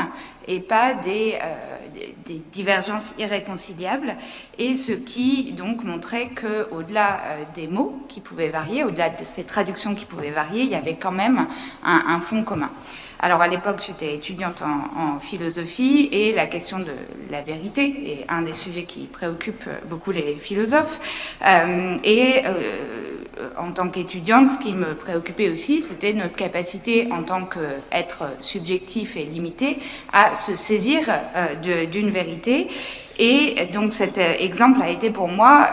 et pas des divergences irréconciliables, et ce qui donc montrait qu'au-delà des mots qui pouvaient varier, au-delà de ces traductions qui pouvaient varier, il y avait quand même un fond commun. Alors à l'époque, j'étais étudiante en philosophie, et la question de la vérité est un des sujets qui préoccupe beaucoup les philosophes. En tant qu'étudiante, ce qui me préoccupait aussi, c'était notre capacité en tant qu'être subjectif et limité à se saisir d'une vérité. Et donc cet exemple a été pour moi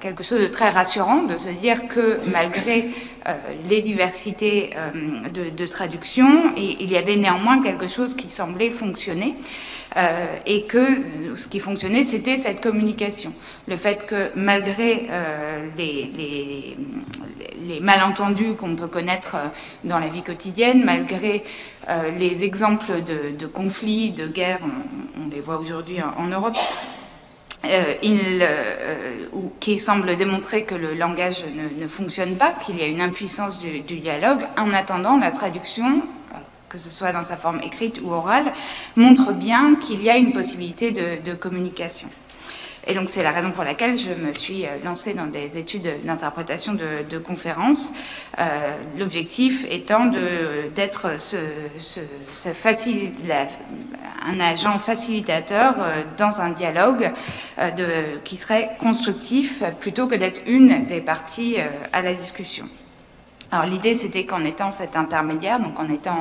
quelque chose de très rassurant, de se dire que malgré les diversités de traduction, il y avait néanmoins quelque chose qui semblait fonctionner, et que ce qui fonctionnait, c'était cette communication. Le fait que malgré les malentendus qu'on peut connaître dans la vie quotidienne, malgré les exemples de conflits, de guerres, on les voit aujourd'hui en Europe, qui semble démontrer que le langage ne fonctionne pas, qu'il y a une impuissance du dialogue. En attendant, la traduction, que ce soit dans sa forme écrite ou orale, montre bien qu'il y a une possibilité de communication. Et donc c'est la raison pour laquelle je me suis lancée dans des études d'interprétation de conférences, l'objectif étant d'être un agent facilitateur dans un dialogue qui serait constructif plutôt que d'être une des parties à la discussion. Alors l'idée, c'était qu'en étant cet intermédiaire, donc en étant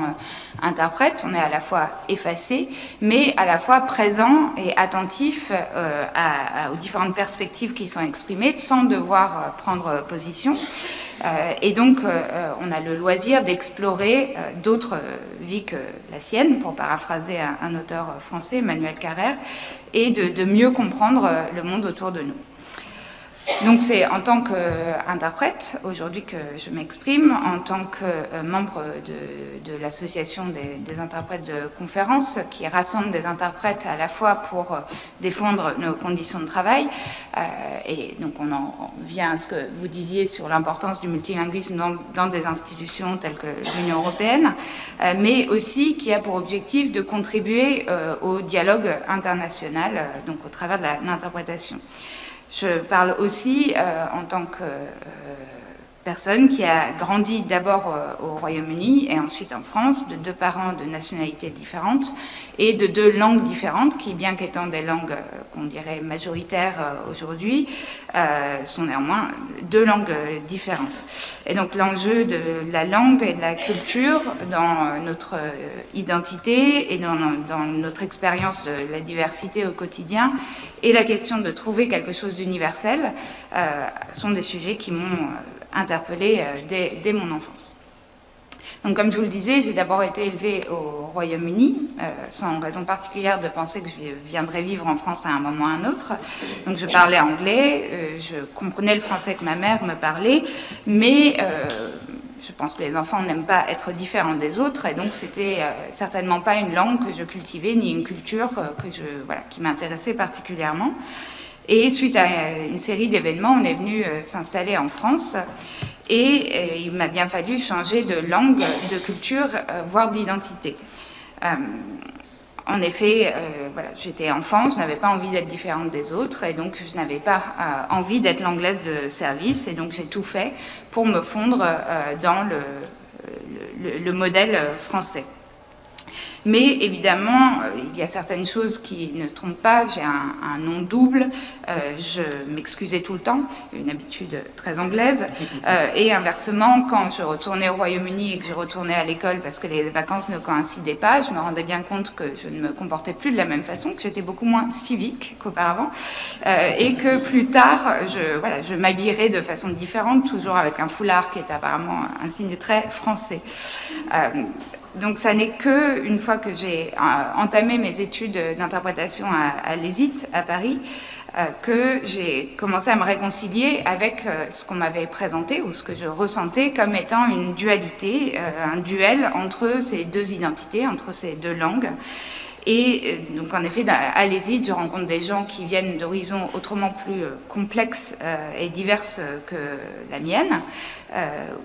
interprète, on est à la fois effacé, mais à la fois présent et attentif aux différentes perspectives qui sont exprimées, sans devoir prendre position. Et donc, on a le loisir d'explorer d'autres vies que la sienne, pour paraphraser un auteur français, Emmanuel Carrère, et de mieux comprendre le monde autour de nous. Donc c'est en tant qu'interprète aujourd'hui que je m'exprime, en tant que membre de l'association des interprètes de conférences, qui rassemble des interprètes à la fois pour défendre nos conditions de travail, et donc on en vient à ce que vous disiez sur l'importance du multilinguisme dans des institutions telles que l'Union européenne, mais aussi qui a pour objectif de contribuer au dialogue international, donc au travers de l'interprétation. Je parle aussi en tant que personne qui a grandi d'abord au Royaume-Uni et ensuite en France, de 2 parents de nationalités différentes et de 2 langues différentes qui, bien qu'étant des langues qu'on dirait majoritaires aujourd'hui, sont néanmoins 2 langues différentes. Et donc l'enjeu de la langue et de la culture dans notre identité et dans notre expérience de la diversité au quotidien et la question de trouver quelque chose d'universel sont des sujets qui m'ont interpellée dès mon enfance. Donc, comme je vous le disais, j'ai d'abord été élevée au Royaume-Uni, sans raison particulière de penser que je viendrais vivre en France à un moment ou à un autre. Donc, je parlais anglais, je comprenais le français que ma mère me parlait, mais je pense que les enfants n'aiment pas être différents des autres, et donc c'était certainement pas une langue que je cultivais, ni une culture qui m'intéressait particulièrement. Et suite à une série d'événements, on est venu s'installer en France et il m'a bien fallu changer de langue, de culture, voire d'identité. En effet, j'étais enfant, je n'avais pas envie d'être différente des autres et donc je n'avais pas envie d'être l'anglaise de service et donc j'ai tout fait pour me fondre dans le modèle français. Mais évidemment, il y a certaines choses qui ne trompent pas. J'ai un nom double, je m'excusais tout le temps, une habitude très anglaise. Et inversement, quand je retournais au Royaume-Uni et que je retournais à l'école parce que les vacances ne coïncidaient pas, je me rendais bien compte que je ne me comportais plus de la même façon, que j'étais beaucoup moins civique qu'auparavant. Et que plus tard, je m'habillerais de façon différente, toujours avec un foulard qui est apparemment un signe très français. Donc ça n'est que une fois que j'ai entamé mes études d'interprétation à l'ESIT à Paris que j'ai commencé à me réconcilier avec ce qu'on m'avait présenté ou ce que je ressentais comme étant une dualité, un duel entre ces 2 identités, entre ces 2 langues. Et donc en effet, à l'ESIT, je rencontre des gens qui viennent d'horizons autrement plus complexes et diverses que la mienne,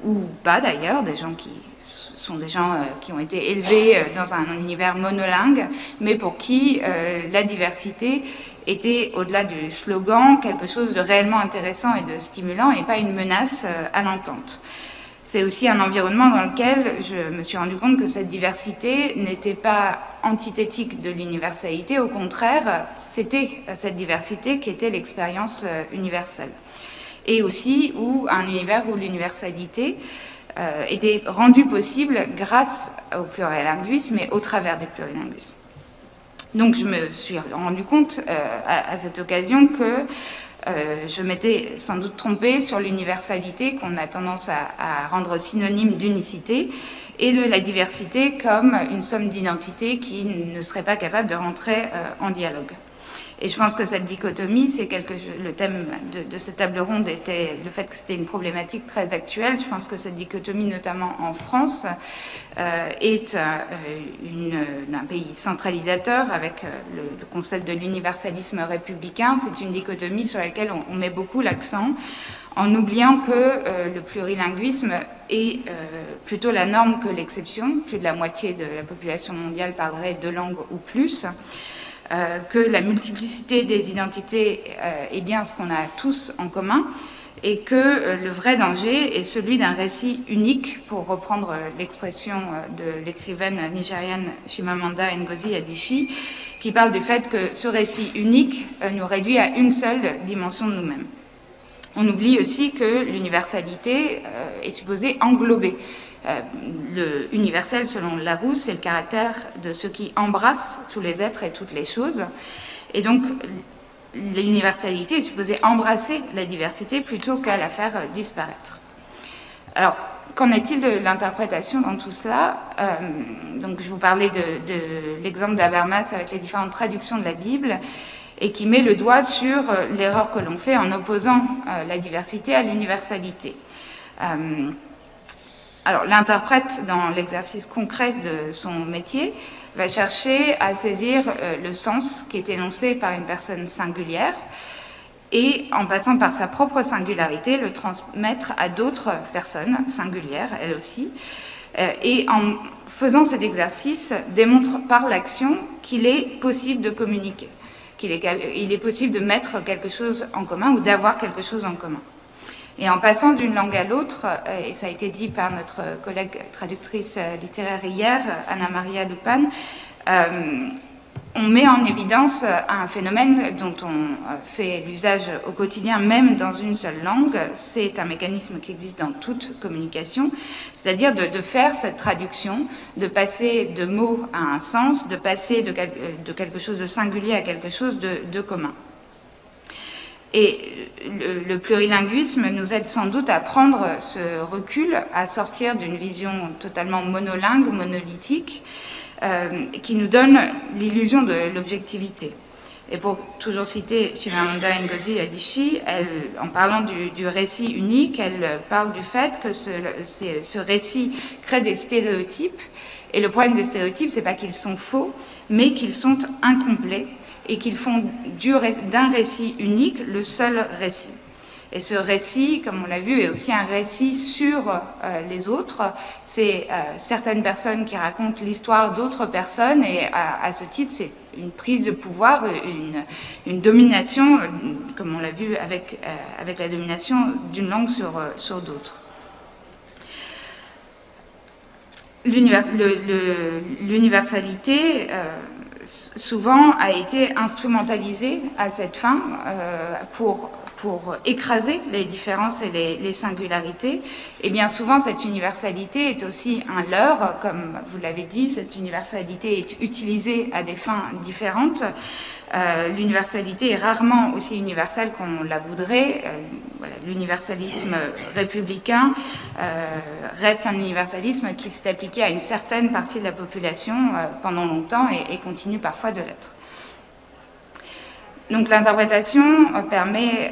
ou pas d'ailleurs, des gens qui sont des gens qui ont été élevés dans un univers monolingue, mais pour qui la diversité était, au-delà du slogan, quelque chose de réellement intéressant et de stimulant et pas une menace à l'entente. C'est aussi un environnement dans lequel je me suis rendu compte que cette diversité n'était pas antithétique de l'universalité, au contraire, c'était cette diversité qui était l'expérience universelle. Et aussi un univers où l'universalité était rendue possible grâce au plurilinguisme et au travers du plurilinguisme. Donc je me suis rendu compte à cette occasion que je m'étais sans doute trompée sur l'universalité qu'on a tendance à rendre synonyme d'unicité et de la diversité comme une somme d'identités qui ne serait pas capable de rentrer en dialogue. Et je pense que cette dichotomie, c'est le thème de cette table ronde était le fait que c'était une problématique très actuelle. Je pense que cette dichotomie, notamment en France, est d'un pays centralisateur avec le concept de l'universalisme républicain. C'est une dichotomie sur laquelle on met beaucoup l'accent, en oubliant que le plurilinguisme est plutôt la norme que l'exception. Plus de la moitié de la population mondiale parlerait 2 langues ou plus. que la multiplicité des identités est bien ce qu'on a tous en commun, et que le vrai danger est celui d'un récit unique, pour reprendre l'expression de l'écrivaine nigériane Chimamanda Ngozi Adichie, qui parle du fait que ce récit unique nous réduit à une seule dimension de nous-mêmes. On oublie aussi que l'universalité est supposée englober. Le universel, selon Larousse, c'est le caractère de ce qui embrasse tous les êtres et toutes les choses. Et donc, l'universalité est supposée embrasser la diversité plutôt qu'à la faire disparaître. Alors, qu'en est-il de l'interprétation dans tout cela? Donc, je vous parlais de l'exemple d'Habermas avec les différentes traductions de la Bible, et qui met le doigt sur l'erreur que l'on fait en opposant la diversité à l'universalité. Alors, l'interprète, dans l'exercice concret de son métier, va chercher à saisir le sens qui est énoncé par une personne singulière et, en passant par sa propre singularité, le transmettre à d'autres personnes singulières, elles aussi. Et en faisant cet exercice, démontre par l'action qu'il est possible de communiquer, qu'il est possible de mettre quelque chose en commun ou d'avoir quelque chose en commun. Et en passant d'une langue à l'autre, et ça a été dit par notre collègue traductrice littéraire hier, Anna Maria Lupan, on met en évidence un phénomène dont on fait l'usage au quotidien, même dans une seule langue. C'est un mécanisme qui existe dans toute communication, c'est-à-dire de faire cette traduction, de passer de mots à un sens, de passer de quelque chose de singulier à quelque chose de commun. Et le plurilinguisme nous aide sans doute à prendre ce recul, à sortir d'une vision totalement monolingue, monolithique, qui nous donne l'illusion de l'objectivité. Et pour toujours citer Chimamanda Ngozi Adichie, en parlant du récit unique, elle parle du fait que ce récit crée des stéréotypes. Et le problème des stéréotypes, c'est pas qu'ils sont faux, mais qu'ils sont incomplets et qu'ils font d'un récit unique le seul récit. Et ce récit, comme on l'a vu, est aussi un récit sur les autres. C'est certaines personnes qui racontent l'histoire d'autres personnes, et à ce titre, c'est une prise de pouvoir, une domination, comme on l'a vu avec la domination d'une langue sur d'autres. L'universalité, souvent, a été instrumentalisée à cette fin pour écraser les différences et les singularités. Et bien souvent, cette universalité est aussi un leurre, comme vous l'avez dit, cette universalité est utilisée à des fins différentes. L'universalité est rarement aussi universelle qu'on la voudrait. Voilà, l'universalisme républicain reste un universalisme qui s'est appliqué à une certaine partie de la population pendant longtemps et continue parfois de l'être. Donc l'interprétation permet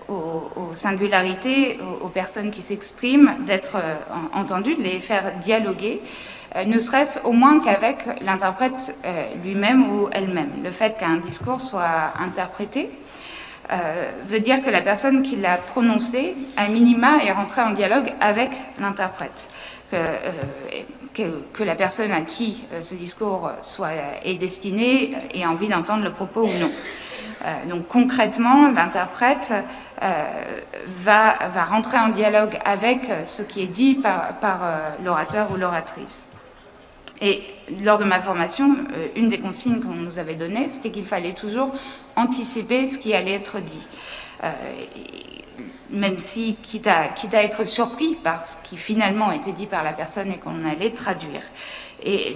aux singularités, aux personnes qui s'expriment, d'être entendues, de les faire dialoguer, ne serait-ce au moins qu'avec l'interprète lui-même ou elle-même. Le fait qu'un discours soit interprété veut dire que la personne qui l'a prononcé, à minima, est rentrée en dialogue avec l'interprète. Que la personne à qui ce discours est destiné ait envie d'entendre le propos ou non. Donc concrètement, l'interprète va rentrer en dialogue avec ce qui est dit par l'orateur ou l'oratrice. Et lors de ma formation, une des consignes qu'on nous avait données, c'était qu'il fallait toujours anticiper ce qui allait être dit. Même si, quitte à être surpris par ce qui finalement était dit par la personne et qu'on allait traduire. Et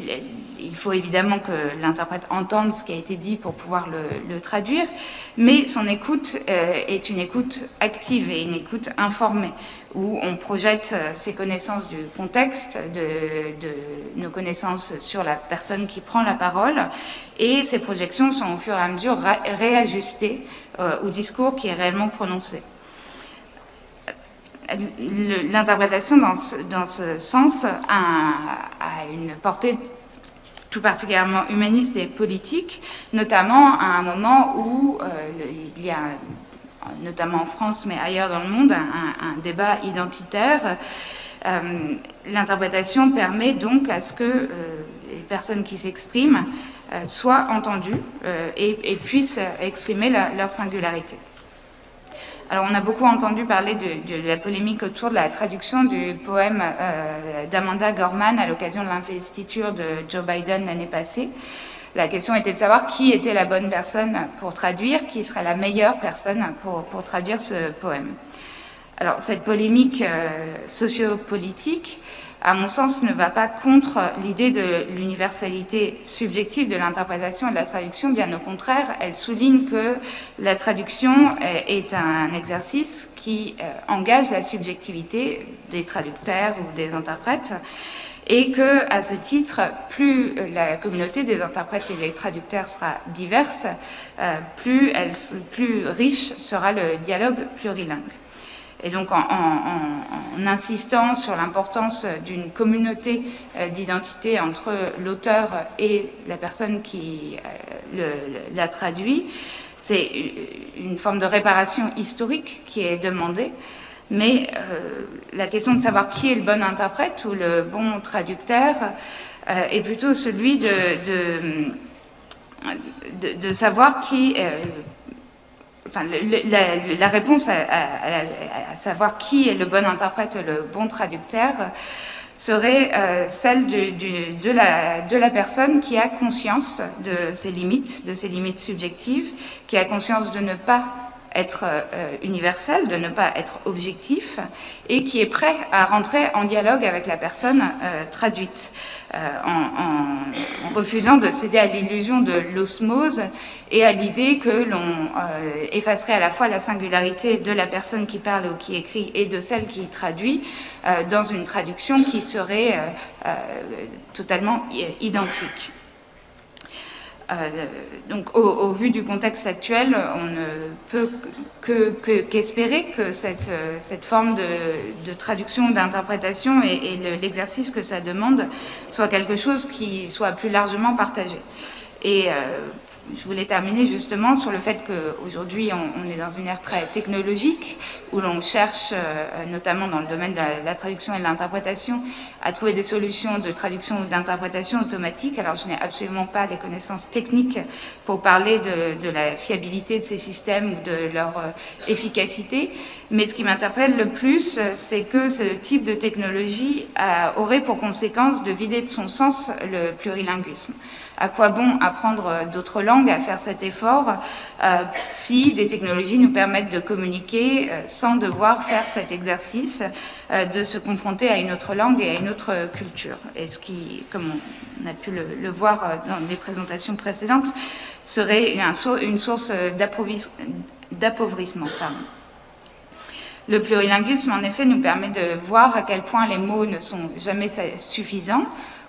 il faut évidemment que l'interprète entende ce qui a été dit pour pouvoir le traduire, mais son écoute est une écoute active et une écoute informée, où on projette ses connaissances du contexte, de nos connaissances sur la personne qui prend la parole, et ces projections sont au fur et à mesure réajustées au discours qui est réellement prononcé. L'interprétation dans ce sens a une portée tout particulièrement humaniste et politique, notamment à un moment où il y a, notamment en France mais ailleurs dans le monde, un débat identitaire. L'interprétation permet donc à ce que les personnes qui s'expriment soient entendus et puissent exprimer leur singularité. Alors, on a beaucoup entendu parler de la polémique autour de la traduction du poème d'Amanda Gorman à l'occasion de l'investiture de Joe Biden l'année passée. La question était de savoir qui était la bonne personne pour traduire, qui serait la meilleure personne pour traduire ce poème. Alors, cette polémique sociopolitique, à mon sens, ne va pas contre l'idée de l'universalité subjective de l'interprétation et de la traduction. Bien au contraire, elle souligne que la traduction est un exercice qui engage la subjectivité des traducteurs ou des interprètes, et que, à ce titre, plus la communauté des interprètes et des traducteurs sera diverse, plus riche sera le dialogue plurilingue. Et donc, en insistant sur l'importance d'une communauté d'identité entre l'auteur et la personne qui la traduit, c'est une forme de réparation historique qui est demandée. Mais la question de savoir qui est le bon interprète ou le bon traducteur est plutôt celui de savoir qui... Enfin, la réponse à savoir qui est le bon interprète, le bon traducteur, serait celle de la personne qui a conscience de ses limites subjectives, qui a conscience de ne pas être universel, de ne pas être objectif, et qui est prêt à rentrer en dialogue avec la personne traduite, en refusant de céder à l'illusion de l'osmose et à l'idée que l'on effacerait à la fois la singularité de la personne qui parle ou qui écrit et de celle qui traduit dans une traduction qui serait totalement identique. Donc, au vu du contexte actuel, on ne peut qu'espérer que cette forme de traduction, d'interprétation et l'exercice que ça demande soit quelque chose qui soit plus largement partagé. Et je voulais terminer justement sur le fait qu'aujourd'hui, on est dans une ère très technologique où l'on cherche, notamment dans le domaine de la traduction et de l'interprétation, à trouver des solutions de traduction ou d'interprétation automatique. Alors, je n'ai absolument pas les connaissances techniques pour parler de la fiabilité de ces systèmes ou de leur efficacité, mais ce qui m'interpelle le plus, c'est que ce type de technologie aurait pour conséquence de vider de son sens le plurilinguisme. À quoi bon apprendre d'autres langues, à faire cet effort, si des technologies nous permettent de communiquer sans devoir faire cet exercice de se confronter à une autre langue et à une autre culture. Et ce qui, comme on a pu le voir dans les présentations précédentes, serait une source d'appauvrissement. Le plurilinguisme, en effet, nous permet de voir à quel point les mots ne sont jamais suffisants,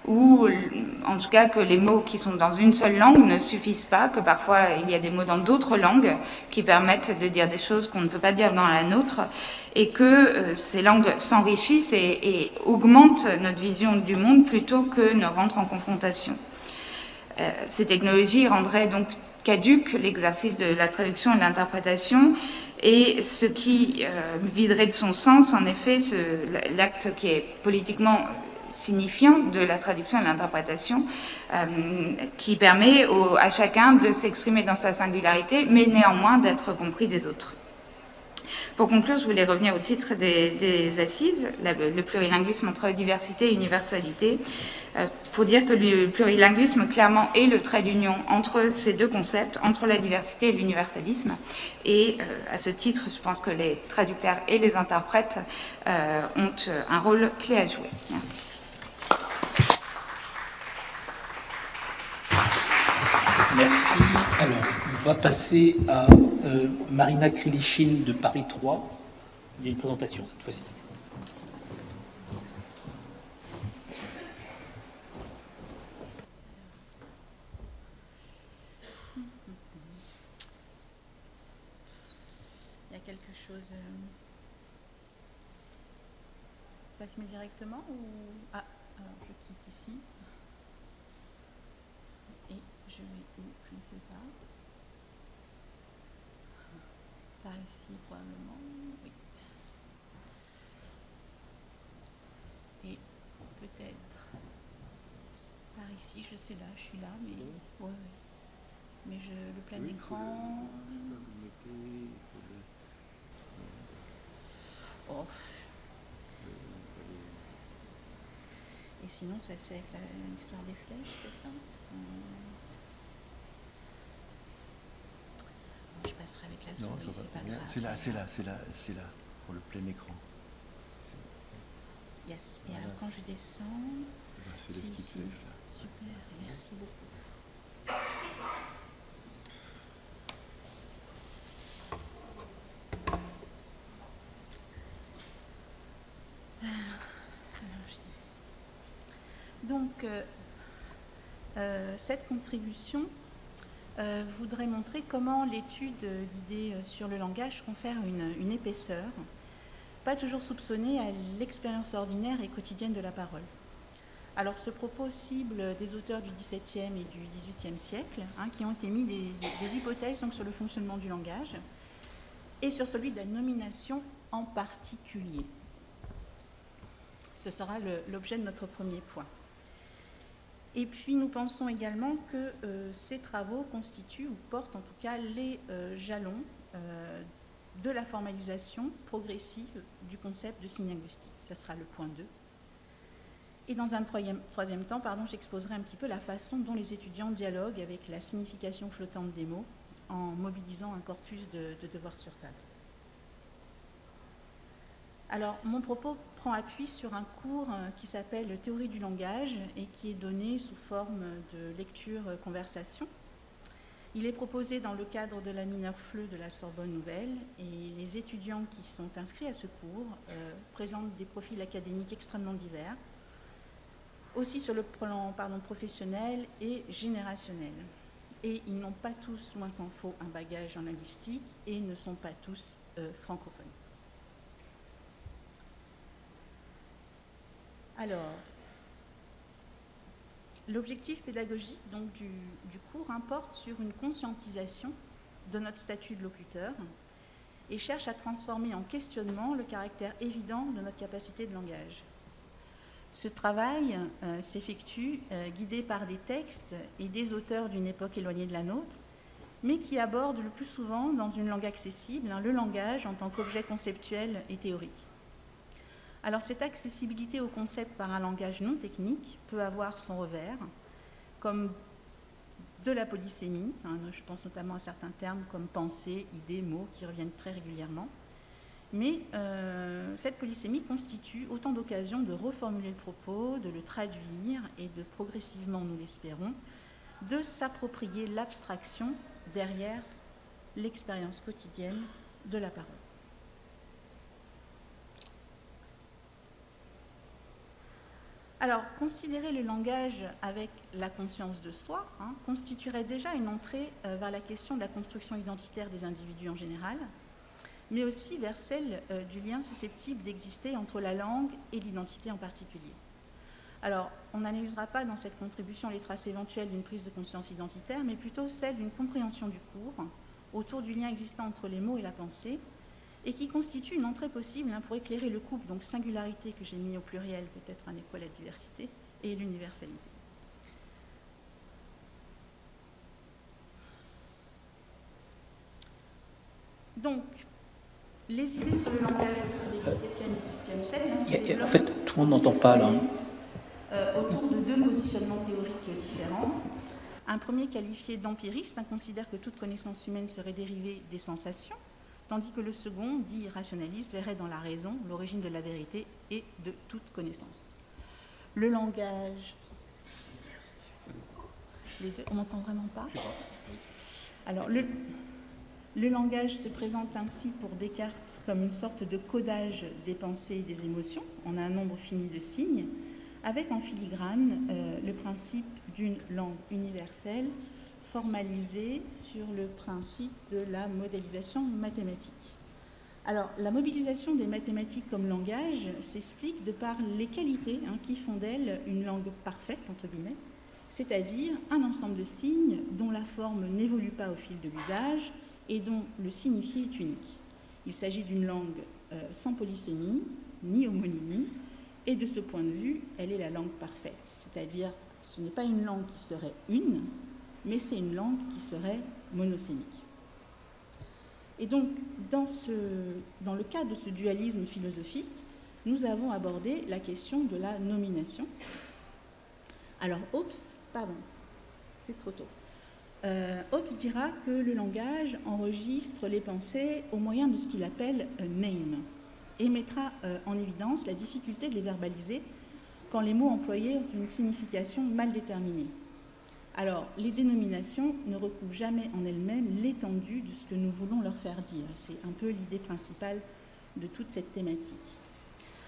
ou en tout cas que les mots qui sont dans une seule langue ne suffisent pas, que parfois il y a des mots dans d'autres langues qui permettent de dire des choses qu'on ne peut pas dire dans la nôtre, et que ces langues s'enrichissent et augmentent notre vision du monde plutôt que ne rentrent en confrontation. Ces technologies rendraient donc caduque l'exercice de la traduction et de l'interprétation, et ce qui viderait de son sens, en effet, l'acte qui est politiquement signifiant de la traduction et de l'interprétation, qui permet à chacun de s'exprimer dans sa singularité, mais néanmoins d'être compris des autres. Pour conclure, je voulais revenir au titre des assises, le plurilinguisme entre diversité et universalité, pour dire que le plurilinguisme, clairement, est le trait d'union entre ces deux concepts, entre la diversité et l'universalisme. Et à ce titre, je pense que les traducteurs et les interprètes ont un rôle clé à jouer. Merci.
Merci. Alors, on va passer à Marina Krilichine de Paris 3. Il y a une présentation cette fois-ci.
Il y a quelque chose... Ça se met directement ou... Ah, alors je quitte ici. Et je vais où? Je ne sais pas. Par ici, probablement. Oui. Et peut-être par ici, je sais là, je suis là, mais ouais. Mais le plein écran. Oh. Et sinon, ça se fait avec l'histoire des flèches, c'est ça? Je passerai avec la souris, c'est pas grave.
C'est là, pour le plein écran.
Yes. Et alors, quand je descends, c'est ici. Super, merci beaucoup. Donc, cette contribution voudrait montrer comment l'étude d'idées sur le langage confère une épaisseur, pas toujours soupçonnée à l'expérience ordinaire et quotidienne de la parole. Alors, ce propos cible des auteurs du XVIIe et du XVIIIe siècle, qui ont émis des hypothèses donc, sur le fonctionnement du langage et sur celui de la nomination en particulier. Ce sera l'objet de notre premier point. Et puis nous pensons également que ces travaux constituent ou portent en tout cas les jalons de la formalisation progressive du concept de signe linguistique. Ce sera le point 2. Et dans un troisième temps, j'exposerai un petit peu la façon dont les étudiants dialoguent avec la signification flottante des mots en mobilisant un corpus de devoirs sur table. Alors, mon propos prend appui sur un cours qui s'appelle « Théorie du langage » et qui est donné sous forme de lecture-conversation. Il est proposé dans le cadre de la mineure FLE de la Sorbonne Nouvelle et les étudiants qui sont inscrits à ce cours présentent des profils académiques extrêmement divers, aussi sur le plan professionnel et générationnel. Et ils n'ont pas tous, loin s'en faut, un bagage en linguistique et ne sont pas tous francophones. Alors, l'objectif pédagogique donc, du cours porte sur une conscientisation de notre statut de locuteur et cherche à transformer en questionnement le caractère évident de notre capacité de langage. Ce travail s'effectue guidé par des textes et des auteurs d'une époque éloignée de la nôtre, mais qui abordent le plus souvent dans une langue accessible, le langage en tant qu'objet conceptuel et théorique. Alors cette accessibilité au concept par un langage non technique peut avoir son revers, comme de la polysémie, je pense notamment à certains termes comme pensée, idée, mots qui reviennent très régulièrement. Mais cette polysémie constitue autant d'occasions de reformuler le propos, de le traduire et de progressivement, nous l'espérons, de s'approprier l'abstraction derrière l'expérience quotidienne de la parole. Alors, considérer le langage avec la conscience de soi constituerait déjà une entrée vers la question de la construction identitaire des individus en général, mais aussi vers celle du lien susceptible d'exister entre la langue et l'identité en particulier. Alors, on n'analysera pas dans cette contribution les traces éventuelles d'une prise de conscience identitaire, mais plutôt celle d'une compréhension du cours autour du lien existant entre les mots et la pensée, et qui constitue une entrée possible pour éclairer le couple, donc singularité que j'ai mis au pluriel, peut-être un écho à la diversité, et l'universalité. Donc, les idées sur le langage au cours des XVIIe et XVIIIe siècles...
En fait, tout le monde n'entend pas, là.
Autour de deux positionnements théoriques différents. Un premier, qualifié d'empiriste, considère que toute connaissance humaine serait dérivée des sensations, tandis que le second, dit rationaliste, verrait dans la raison l'origine de la vérité et de toute connaissance. Le langage... Les deux, on n'entend vraiment pas? Alors, le langage se présente ainsi pour Descartes comme une sorte de codage des pensées et des émotions. On a un nombre fini de signes, avec en filigrane le principe d'une langue universelle formalisée sur le principe de la modélisation mathématique. Alors, la mobilisation des mathématiques comme langage s'explique de par les qualités qui font d'elle une langue parfaite, entre guillemets, c'est-à-dire un ensemble de signes dont la forme n'évolue pas au fil de l'usage et dont le signifié est unique. Il s'agit d'une langue sans polysémie, ni homonymie, et de ce point de vue, elle est la langue parfaite, c'est-à-dire Ce n'est pas une langue qui serait une, mais c'est une langue qui serait monosémique. Et donc, dans le cadre de ce dualisme philosophique, nous avons abordé la question de la nomination. Alors, c'est trop tôt. Hobbes dira que le langage enregistre les pensées au moyen de ce qu'il appelle un name et mettra en évidence la difficulté de les verbaliser quand les mots employés ont une signification mal déterminée. Alors, les dénominations ne recouvrent jamais en elles-mêmes l'étendue de ce que nous voulons leur faire dire. C'est un peu l'idée principale de toute cette thématique.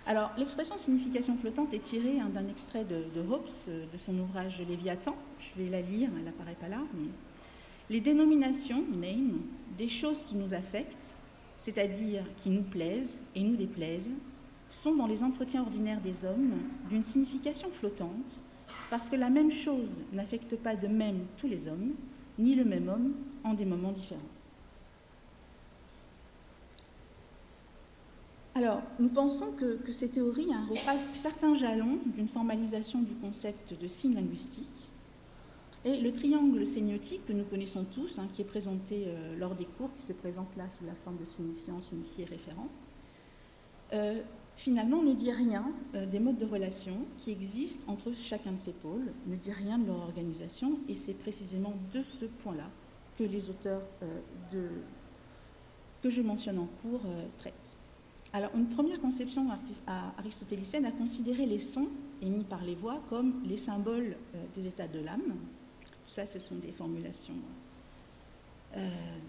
Alors, l'expression signification flottante est tirée d'un extrait de Hobbes, de son ouvrage Léviathan. Je vais la lire, elle n'apparaît pas là. Mais... Les dénominations, name, des choses qui nous affectent, c'est-à-dire qui nous plaisent et nous déplaisent, sont dans les entretiens ordinaires des hommes d'une signification flottante, parce que la même chose n'affecte pas de même tous les hommes, ni le même homme en des moments différents. Alors, nous pensons que ces théories retracent certains jalons d'une formalisation du concept de signe linguistique. Et le triangle sémiotique que nous connaissons tous, qui est présenté lors des cours, qui se présente là sous la forme de signifiant, signifié, référent, finalement ne dit rien des modes de relation qui existent entre chacun de ces pôles, ne dit rien de leur organisation, et c'est précisément de ce point-là que les auteurs que je mentionne en cours traitent. Alors, une première conception aristotélicienne a considéré les sons émis par les voix comme les symboles des états de l'âme. Tout ça, ce sont des formulations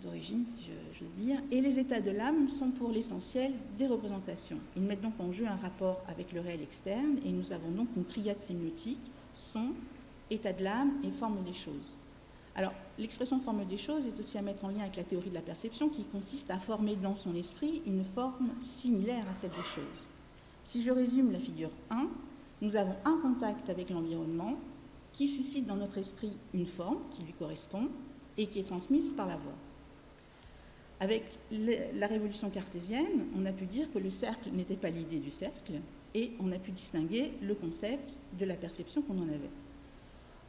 d'origine, si j'ose dire. Et les états de l'âme sont pour l'essentiel des représentations. Ils mettent donc en jeu un rapport avec le réel externe, et nous avons donc une triade sémiotique, son, état de l'âme et forme des choses. Alors, l'expression forme des choses est aussi à mettre en lien avec la théorie de la perception qui consiste à former dans son esprit une forme similaire à celle des choses. Si je résume la figure 1, nous avons un contact avec l'environnement qui suscite dans notre esprit une forme qui lui correspond et qui est transmise par la voix. Avec la révolution cartésienne, on a pu dire que le cercle n'était pas l'idée du cercle et on a pu distinguer le concept de la perception qu'on en avait.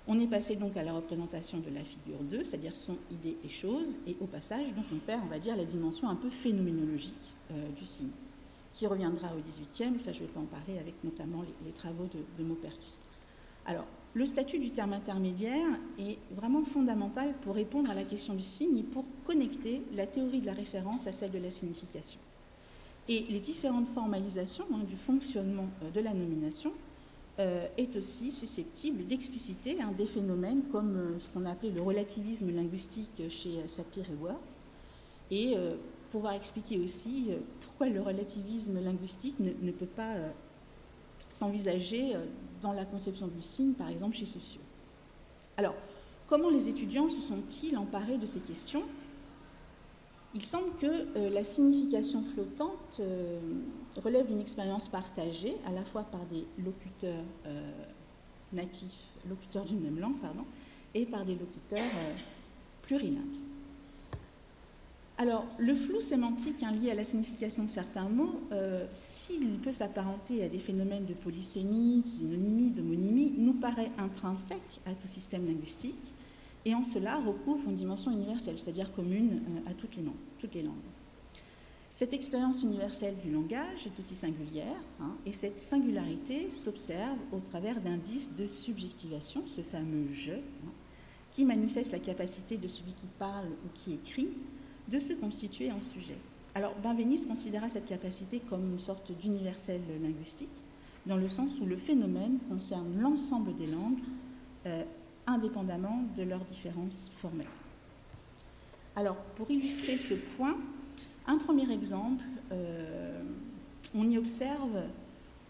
On est passé donc à la représentation de la figure 2, c'est-à-dire son, idée et chose, et au passage, donc on perd, on va dire, la dimension un peu phénoménologique du signe, qui reviendra au XVIIIe, ça je ne vais pas en parler, avec notamment les travaux de Maupertuis. Alors, le statut du terme intermédiaire est vraiment fondamental pour répondre à la question du signe et pour connecter la théorie de la référence à celle de la signification. Et les différentes formalisations du fonctionnement de la nomination est aussi susceptible d'expliciter des phénomènes comme ce qu'on a appelé le relativisme linguistique chez Sapir et Wirth, et pouvoir expliquer aussi pourquoi le relativisme linguistique ne peut pas s'envisager dans la conception du signe, par exemple chez Saussure. Alors, comment les étudiants se sont-ils emparés de ces questions ? Il semble que la signification flottante relève d'une expérience partagée, à la fois par des locuteurs natifs, locuteurs d'une même langue, et par des locuteurs plurilingues. Alors, le flou sémantique lié à la signification de certains mots, s'il peut s'apparenter à des phénomènes de polysémie, de synonymie, d'homonymie, nous paraît intrinsèque à tout système linguistique, et en cela recouvre une dimension universelle, c'est-à-dire commune à toutes les langues. Cette expérience universelle du langage est aussi singulière, et cette singularité s'observe au travers d'indices de subjectivation, ce fameux « je », qui manifeste la capacité de celui qui parle ou qui écrit de se constituer en sujet. Alors, Benveniste considéra cette capacité comme une sorte d'universel linguistique, dans le sens où le phénomène concerne l'ensemble des langues, indépendamment de leurs différences formelles. Alors, pour illustrer ce point, un premier exemple, on y observe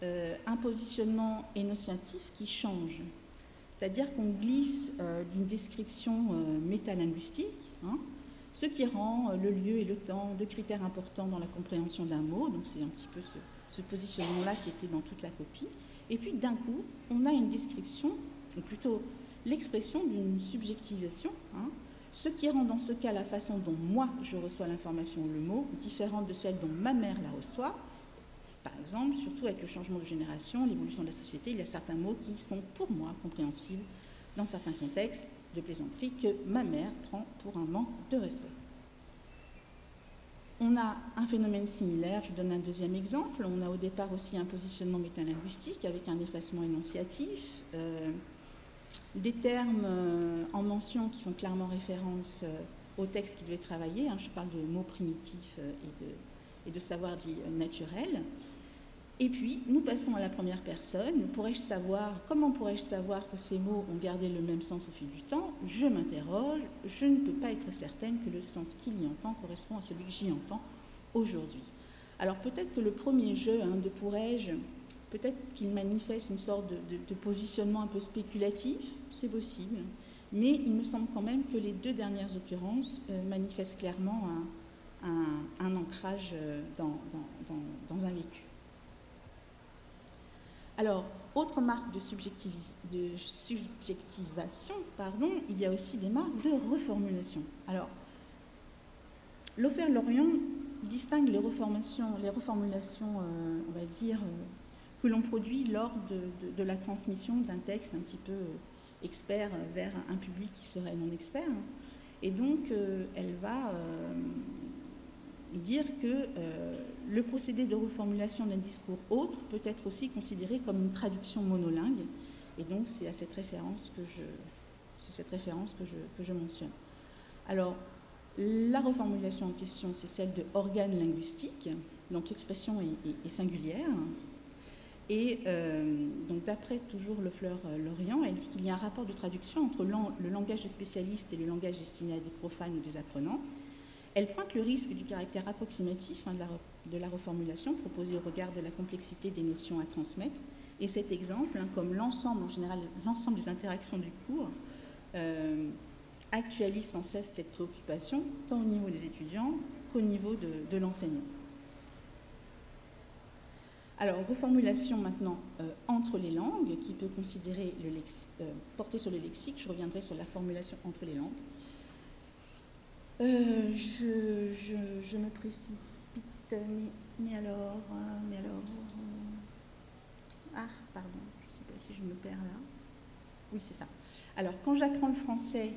un positionnement énonciatif qui change, c'est-à-dire qu'on glisse d'une description métalinguistique, ce qui rend le lieu et le temps deux critères importants dans la compréhension d'un mot, donc c'est un petit peu ce positionnement-là qui était dans toute la copie, et puis d'un coup, on a une description, ou plutôt l'expression d'une subjectivation, ce qui rend dans ce cas la façon dont moi je reçois l'information ou le mot différente de celle dont ma mère la reçoit, Par exemple, surtout avec le changement de génération, l'évolution de la société, il y a certains mots qui sont pour moi compréhensibles dans certains contextes de plaisanterie que ma mère prend pour un manque de respect. On a un phénomène similaire, je donne un deuxième exemple. On a au départ aussi un positionnement métalinguistique avec un effacement énonciatif, des termes en mention qui font clairement référence au texte qui devait travailler. Je parle de mots primitifs et de savoir dit naturel. Et puis, nous passons à la première personne. Comment pourrais-je savoir que ces mots ont gardé le même sens au fil du temps? Je m'interroge, je ne peux pas être certaine que le sens qu'il y entend correspond à celui que j'y entends aujourd'hui. Alors peut-être que le premier jeu de pourrais-je, peut-être qu'il manifeste une sorte de positionnement un peu spéculatif, c'est possible, mais il me semble quand même que les deux dernières occurrences manifestent clairement un ancrage dans un vécu. Alors, autre marque de subjectivation, il y a aussi des marques de reformulation. Alors, Laufer-Lorient distingue les reformulations, on va dire, que l'on produit lors de la transmission d'un texte un petit peu expert vers un public qui serait non expert. Et donc, elle va dire que le procédé de reformulation d'un discours autre peut être aussi considéré comme une traduction monolingue. Et donc, c'est à cette référence que je mentionne. Alors, la reformulation en question, c'est celle de organes linguistiques. Donc, l'expression est singulière. Et donc, d'après toujours Laufer-Lorient, elle dit qu'il y a un rapport de traduction entre le langage de spécialiste et le langage destiné à des profanes ou des apprenants. Elle pointe le risque du caractère approximatif de la reformulation proposée au regard de la complexité des notions à transmettre. Et cet exemple, comme l'ensemble, en général, l'ensemble des interactions du cours, actualise sans cesse cette préoccupation, tant au niveau des étudiants qu'au niveau de l'enseignant. Alors, reformulation maintenant entre les langues, qui peut considérer porter sur le lexique. Je reviendrai sur la formulation entre les langues. Je me précipite, mais alors... Ah, pardon, je ne sais pas si je me perds là. Oui, c'est ça. Alors, quand j'apprends le français,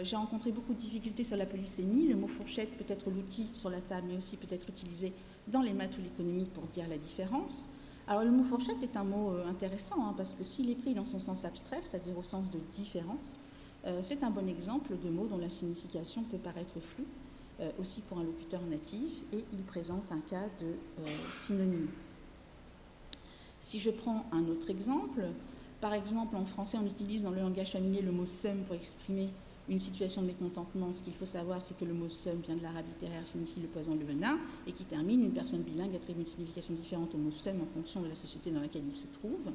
j'ai rencontré beaucoup de difficultés sur la polysémie. Le mot fourchette peut être l'outil sur la table, mais aussi peut être utilisé dans les maths ou l'économie pour dire la différence. Alors, le mot fourchette est un mot intéressant, parce que s'il est pris dans son sens abstrait, c'est-à-dire au sens de différence, c'est un bon exemple de mot dont la signification peut paraître floue, aussi pour un locuteur natif, et il présente un cas de synonyme. Si je prends un autre exemple, par exemple, en français, on utilise dans le langage familier le mot « seum » pour exprimer une situation de mécontentement. Ce qu'il faut savoir, c'est que le mot « seum » vient de l'arabe littéraire, signifie le poison, le venin, et qui termine, une personne bilingue attribue une signification différente au mot « seum » en fonction de la société dans laquelle il se trouve.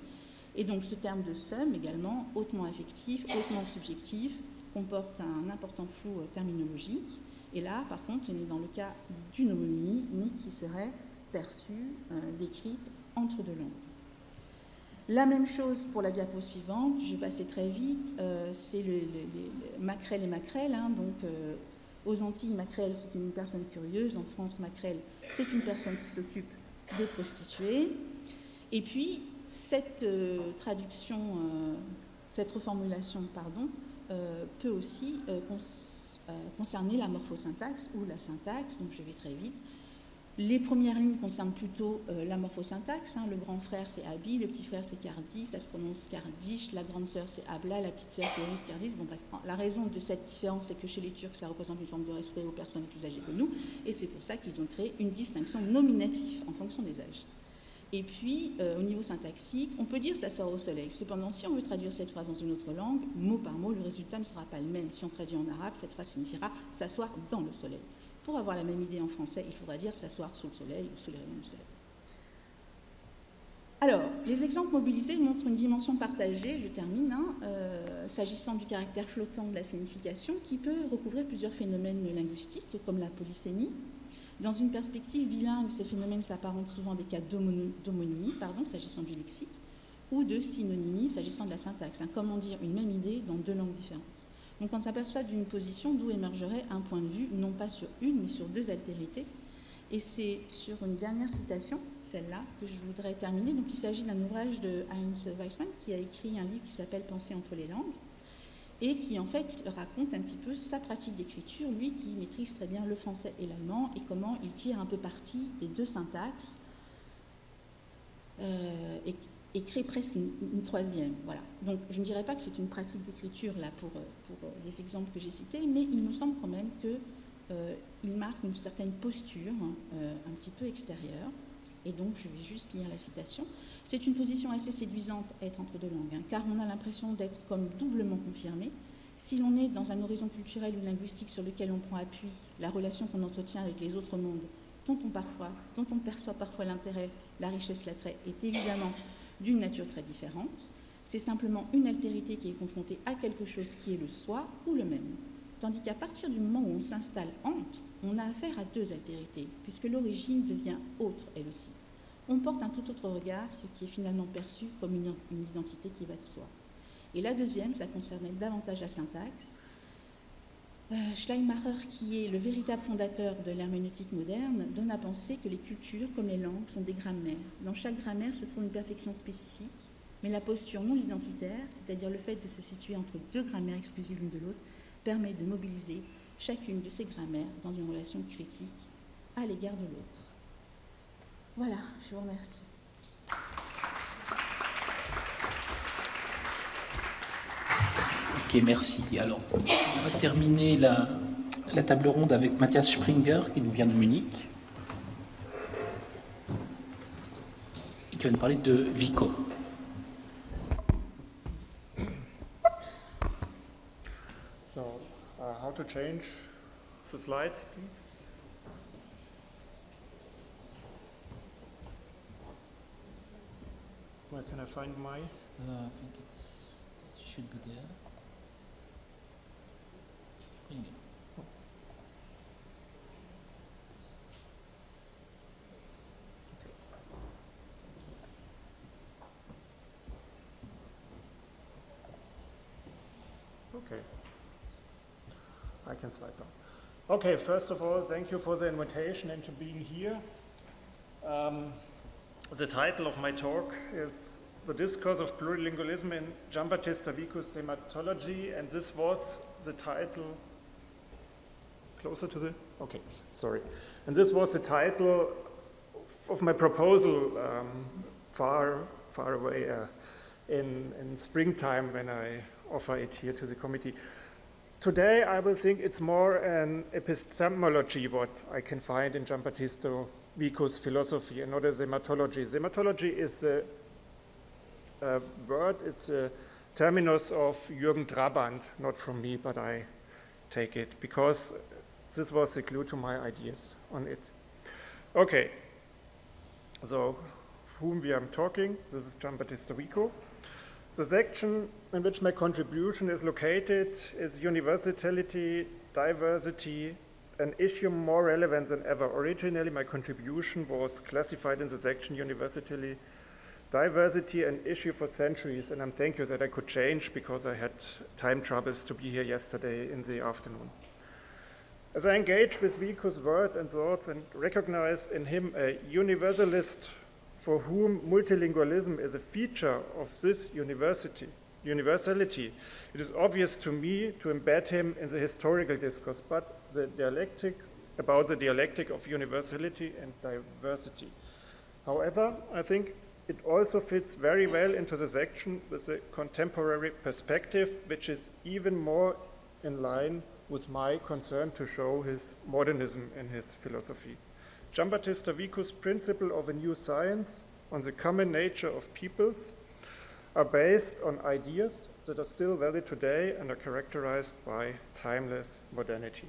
Et donc ce terme de seum, également, hautement affectif, hautement subjectif, comporte un important flou terminologique. Et là, par contre, on est dans le cas d'une homonymie, mais qui serait perçue, décrite entre deux langues. La même chose pour la diapo suivante, je vais passer très vite, c'est les maquerelle et maquerelle. Donc, aux Antilles, maquerelle, c'est une personne curieuse. En France, maquerelle, c'est une personne qui s'occupe de prostituées. Et puis, cette traduction, cette reformulation, peut aussi concerner la morphosyntaxe ou la syntaxe, donc je vais très vite. Les premières lignes concernent plutôt la morphosyntaxe. Le grand frère, c'est Abi, le petit frère, c'est Cardi, ça se prononce Kardish, la grande sœur, c'est Abla, la petite sœur, c'est Eris Kardis. Bon, bref, la raison de cette différence, c'est que chez les Turcs, ça représente une forme de respect aux personnes plus âgées que nous, et c'est pour ça qu'ils ont créé une distinction nominative en fonction des âges. Et puis, au niveau syntaxique, on peut dire s'asseoir au soleil. Cependant, si on veut traduire cette phrase dans une autre langue, mot par mot, le résultat ne sera pas le même. Si on traduit en arabe, cette phrase signifiera s'asseoir dans le soleil. Pour avoir la même idée en français, il faudra dire s'asseoir sous le soleil ou sous les rayons du soleil. Alors, les exemples mobilisés montrent une dimension partagée, je termine, s'agissant du caractère flottant de la signification, qui peut recouvrir plusieurs phénomènes linguistiques, comme la polysémie. Dans une perspective bilingue, ces phénomènes s'apparentent souvent à des cas d'homonymie, s'agissant du lexique, ou de synonymie, s'agissant de la syntaxe. Comment dire une même idée dans deux langues différentes. Donc on s'aperçoit d'une position d'où émergerait un point de vue, non pas sur une, mais sur deux altérités. Et c'est sur une dernière citation, celle-là, que je voudrais terminer. Donc il s'agit d'un ouvrage de Heinz Weissmann qui a écrit un livre qui s'appelle « Penser entre les langues » et qui en fait raconte un petit peu sa pratique d'écriture, lui qui maîtrise très bien le français et l'allemand, et comment il tire un peu parti des deux syntaxes et crée presque une troisième. Voilà. Donc je ne dirais pas que c'est une pratique d'écriture là pour les exemples que j'ai cités, mais il me semble quand même qu'il marque une certaine posture un petit peu extérieure. Et donc je vais juste lire la citation. C'est une position assez séduisante, être entre deux langues, hein, car on a l'impression d'être comme doublement confirmé. Si l'on est dans un horizon culturel ou linguistique sur lequel on prend appui, la relation qu'on entretient avec les autres mondes, dont on perçoit parfois l'intérêt, la richesse, l'attrait, est évidemment d'une nature très différente. C'est simplement une altérité qui est confrontée à quelque chose qui est le soi ou le même. Tandis qu'à partir du moment où on s'installe entre, on a affaire à deux altérités, puisque l'origine devient autre elle aussi. On porte un tout autre regard, ce qui est finalement perçu comme une identité qui va de soi. Et la deuxième, ça concernait davantage la syntaxe. Schleiermacher, qui est le véritable fondateur de l'herméneutique moderne, donne à penser que les cultures, comme les langues, sont des grammaires. Dans chaque grammaire se trouve une perfection spécifique, mais la posture non identitaire, c'est-à-dire le fait de se situer entre deux grammaires exclusives l'une de l'autre, permet de mobiliser chacune de ces grammaires dans une relation critique à l'égard de l'autre. Voilà, je vous remercie.
Ok, merci. Alors, on va terminer la table ronde avec Matthias Springer, qui nous vient de Munich, et qui va nous parler de Vico.
So, how to change the slides, please? Where can I find my?
I think it should be there. Bring it.
Okay. I can slide down. Okay, first of all, thank you for the invitation and to being here. The title of my talk is The Discourse of Plurilingualism in Giambattista Vico's Sematology, and this was the title, closer to the, okay, sorry. And this was the title of my proposal far away in springtime when I offer it here to the committee. Today I will think it's more an epistemology what I can find in Giambattista Vico's philosophy and not a sematology. Sematology is a word, it's a terminus of Jürgen Trabant, not from me, but I take it because this was the clue to my ideas on it. Okay, so of whom we are talking, this is Giambattista Vico. The section in which my contribution is located is universality, diversity, an issue more relevant than ever. Originally, my contribution was classified in the section universality, diversity, an issue for centuries, and I'm thankful that I could change because I had time troubles to be here yesterday in the afternoon. As I engage with Vico's word and thoughts and recognize in him a universalist for whom multilingualism is a feature of this universality, it is obvious to me to embed him in the historical discourse, but about the dialectic of universality and diversity. However, I think it also fits very well into the section with a contemporary perspective, which is even more in line with my concern to show his modernism in his philosophy. Giambattista Vico's principle of a new science on the common nature of peoples are based on ideas that are still valid today and are characterized by timeless modernity.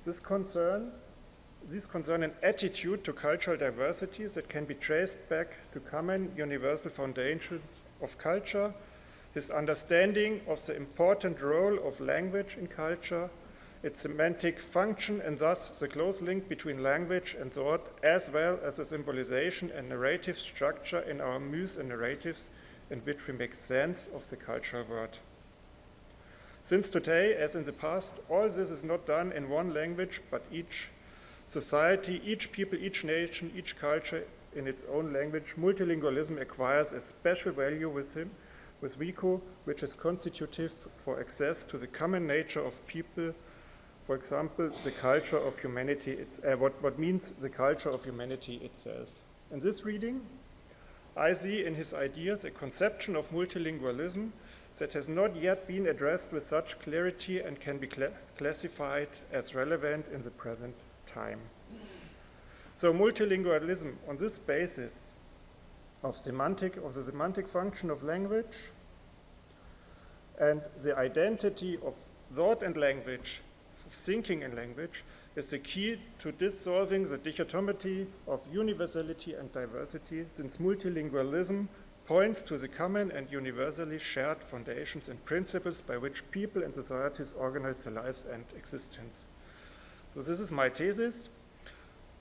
These concern an attitude to cultural diversity that can be traced back to common universal foundations of culture, his understanding of the important role of language in culture, its semantic function, and thus the close link between language and thought, as well as the symbolization and narrative structure in our myths and narratives in which we make sense of the cultural world. Since today, as in the past, all this is not done in one language, but each society, each people, each nation, each culture in its own language, multilingualism acquires a special value with WICO, which is constitutive for access to the common nature of people. For example, the culture of humanity, what means the culture of humanity itself. In this reading, I see in his ideas a conception of multilingualism that has not yet been addressed with such clarity and can be classified as relevant in the present time. So multilingualism on this basis of the semantic function of language and the identity of thought and language, of thinking and language, is the key to dissolving the dichotomy of universality and diversity, since multilingualism points to the common and universally shared foundations and principles by which people and societies organize their lives and existence. So this is my thesis,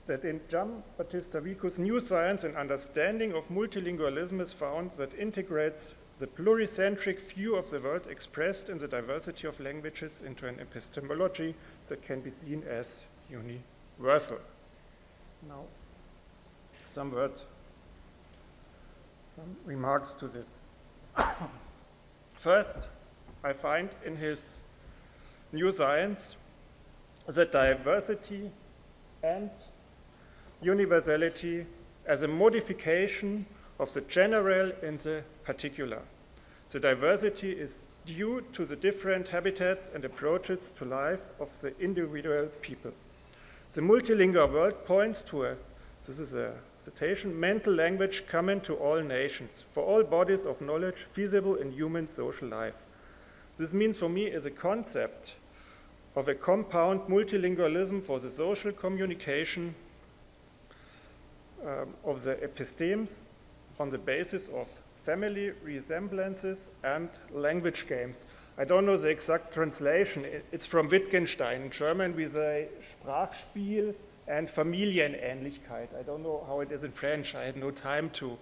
that in Giambattista Vico's New Science, an understanding of multilingualism is found that integrates the pluricentric view of the world expressed in the diversity of languages into an epistemology that can be seen as universal. Now, some remarks to this. First, I find in his New Science that diversity and universality as a modification of the general in the particular. The diversity is due to the different habitats and approaches to life of the individual people. The multilingual world points to this is a citation, mental language common to all nations, for all bodies of knowledge feasible in human social life. This means for me is a concept of a compound multilingualism for the social communication of the epistemes on the basis of family resemblances and language games. I don't know the exact translation. It's from Wittgenstein. In German we say Sprachspiel and Familienähnlichkeit. I don't know how it is in French. I had no time to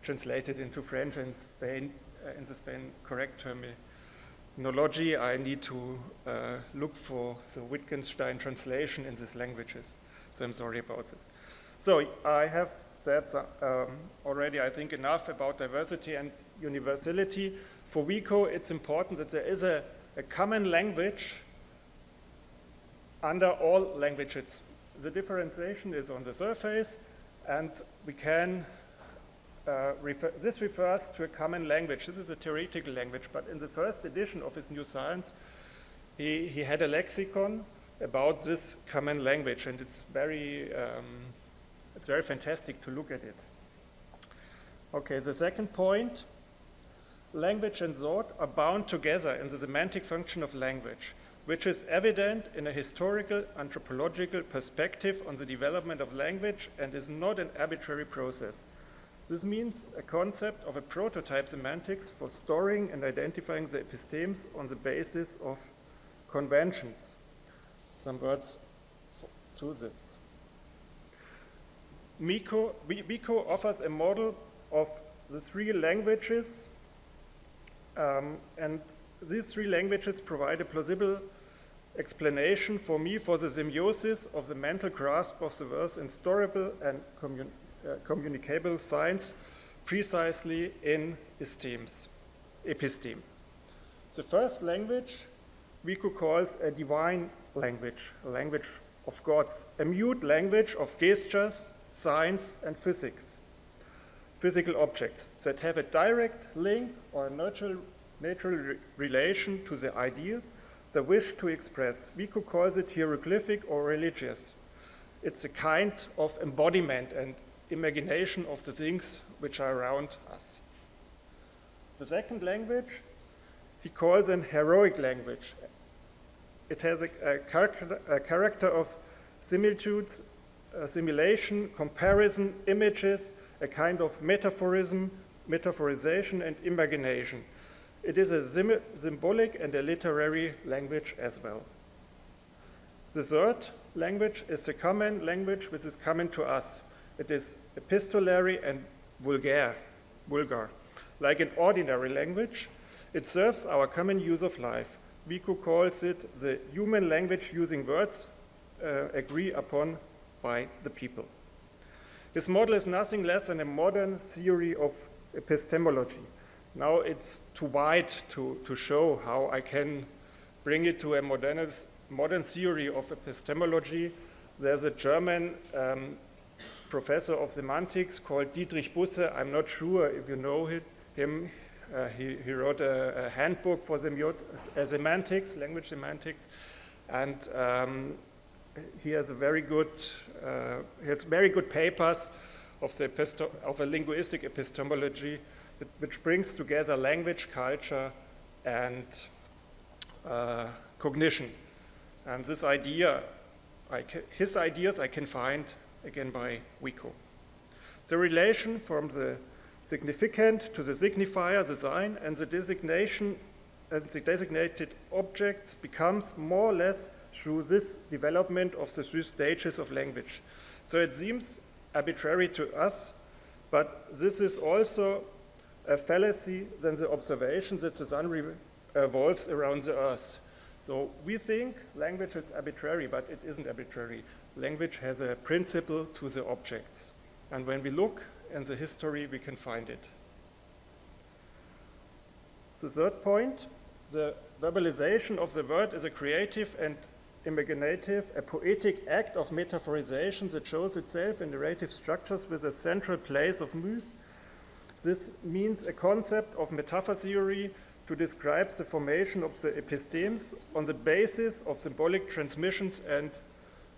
translate it into French and Spain, in the Spain correct terminology. I need to look for the Wittgenstein translation in these languages. So I'm sorry about this. So I have said already, I think, enough about diversity and universality. For WICO, it's important that there is a common language under all languages. The differentiation is on the surface, and we can this refers to a common language. This is a theoretical language, but in the first edition of his New Science, he had a lexicon about this common language, and it's very fantastic to look at it. Okay, the second point, language and thought are bound together in the semantic function of language, which is evident in a historical anthropological perspective on the development of language and is not an arbitrary process. This means a concept of a prototype semantics for storing and identifying the epistemes on the basis of conventions. Some words to this. WICO offers a model of the three languages, and these three languages provide a plausible explanation for me for the symbiosis of the mental grasp of the words in storable and communicable science, precisely in epistemes. The first language WICO calls a divine language, a language of gods, a mute language of gestures, signs, and physical objects that have a direct link or a natural relation to the ideas they wish to express. WICO calls it hieroglyphic or religious. It's a kind of embodiment and imagination of the things which are around us. The second language, he calls an heroic language. It has a character of similitudes, simulation, comparison, images, a kind of metaphorization and imagination. It is a symbolic and a literary language as well. The third language is the common language which is common to us. It is epistolary and vulgar. Like an ordinary language, it serves our common use of life. WICO calls it the human language using words agree upon by the people. This model is nothing less than a modern theory of epistemology. Now it's too wide to show how I can bring it to a modern theory of epistemology. There's a German professor of semantics called Dietrich Busse. I'm not sure if you know him. He wrote a handbook for semantics, language semantics, and he has very good papers of a linguistic epistemology, which brings together language, culture, and cognition. And this idea, his ideas I can find again by Vico. The relation from the significant to the signifier, the sign, and the designation and the designated objects becomes more or less through this development of the three stages of language. So it seems arbitrary to us, but this is also a fallacy than the observation that the sun revolves around the earth. So we think language is arbitrary, but it isn't arbitrary. Language has a principle to the objects. And when we look in the history, we can find it. The third point, the verbalization of the word is a creative and imaginative, a poetic act of metaphorization that shows itself in narrative structures with a central place of muse. This means a concept of metaphor theory to describe the formation of the epistemes on the basis of symbolic transmissions and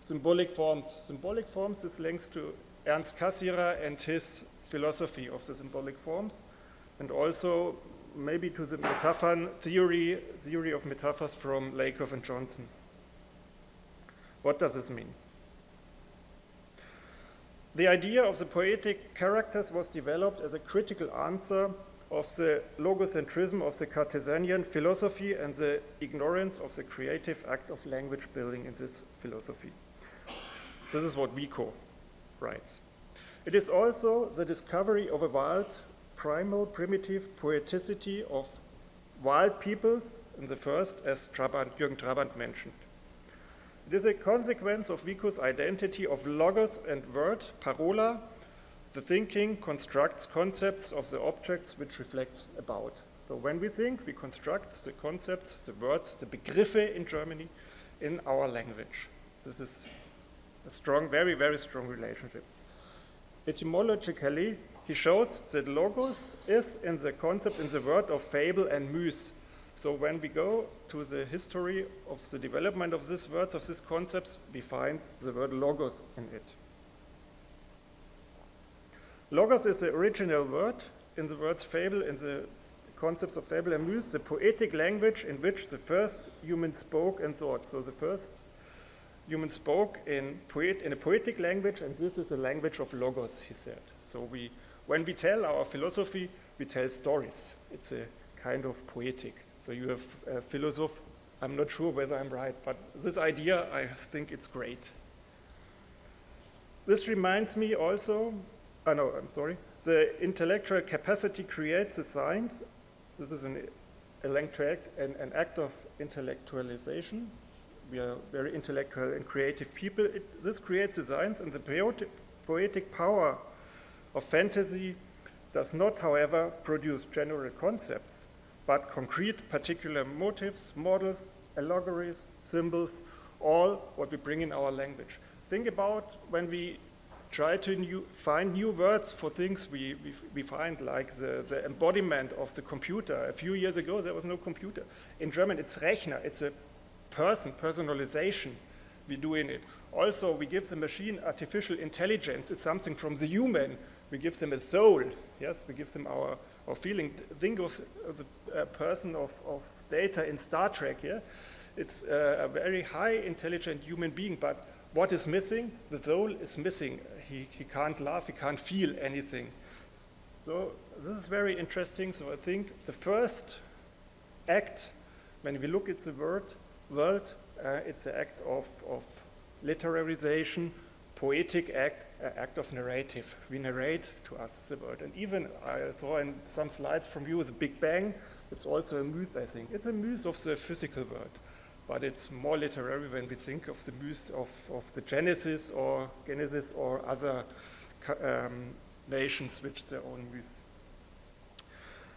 symbolic forms. Symbolic forms is linked to Ernst Cassirer and his philosophy of the symbolic forms, and also maybe to the metaphor theory of metaphors from Lakoff and Johnson. What does this mean? The idea of the poetic characters was developed as a critical answer of the logocentrism of the Cartesian philosophy and the ignorance of the creative act of language building in this philosophy. This is what Vico writes. It is also the discovery of a wild, primal, primitive poeticity of wild peoples in the first, as Jürgen Trabant mentioned. It is a consequence of Vico's identity of logos and word, parola. The thinking constructs concepts of the objects which reflects about. So when we think, we construct the concepts, the words, the Begriffe in Germany, in our language. This is a strong, very, very strong relationship. Etymologically, he shows that logos is in the concept, in the word of fable and muse. So when we go to the history of the development of these words, of these concepts, we find the word logos in it. Logos is the original word in the words fable, in the concepts of fable and muse, the poetic language in which the first human spoke and thought. So the first human spoke in a poetic language, and this is the language of logos, he said. So when we tell our philosophy, we tell stories. It's a kind of poetic. So you have a philosopher, I'm not sure whether I'm right, but this idea, I think it's great. This reminds me also, the intellectual capacity creates the science. This is an act of intellectualization. We are very intellectual and creative people. This creates the science, and the poetic power of fantasy does not, however, produce general concepts, but concrete particular motives, models, allegories, symbols, all what we bring in our language. Think about when we try to find new words for things we find, like the embodiment of the computer. A few years ago, there was no computer. In German, it's Rechner. It's a personalization we do in it. Also, we give the machine artificial intelligence. It's something from the human. We give them a soul. Yes, we give them our feeling. Think of the person of data in Star Trek. Yeah, it's a very high intelligent human being, but what is missing? The soul is missing. He can't laugh, he can't feel anything. So this is very interesting. So I think the first act, when we look at the world, it's an act of literarization, poetic act of narrative. We narrate to us the world. And even I saw in some slides from you the Big Bang, it's also a muse, I think. It's a muse of the physical world. but it's more literary when we think of the myth of the Genesis or other nations which their own myths.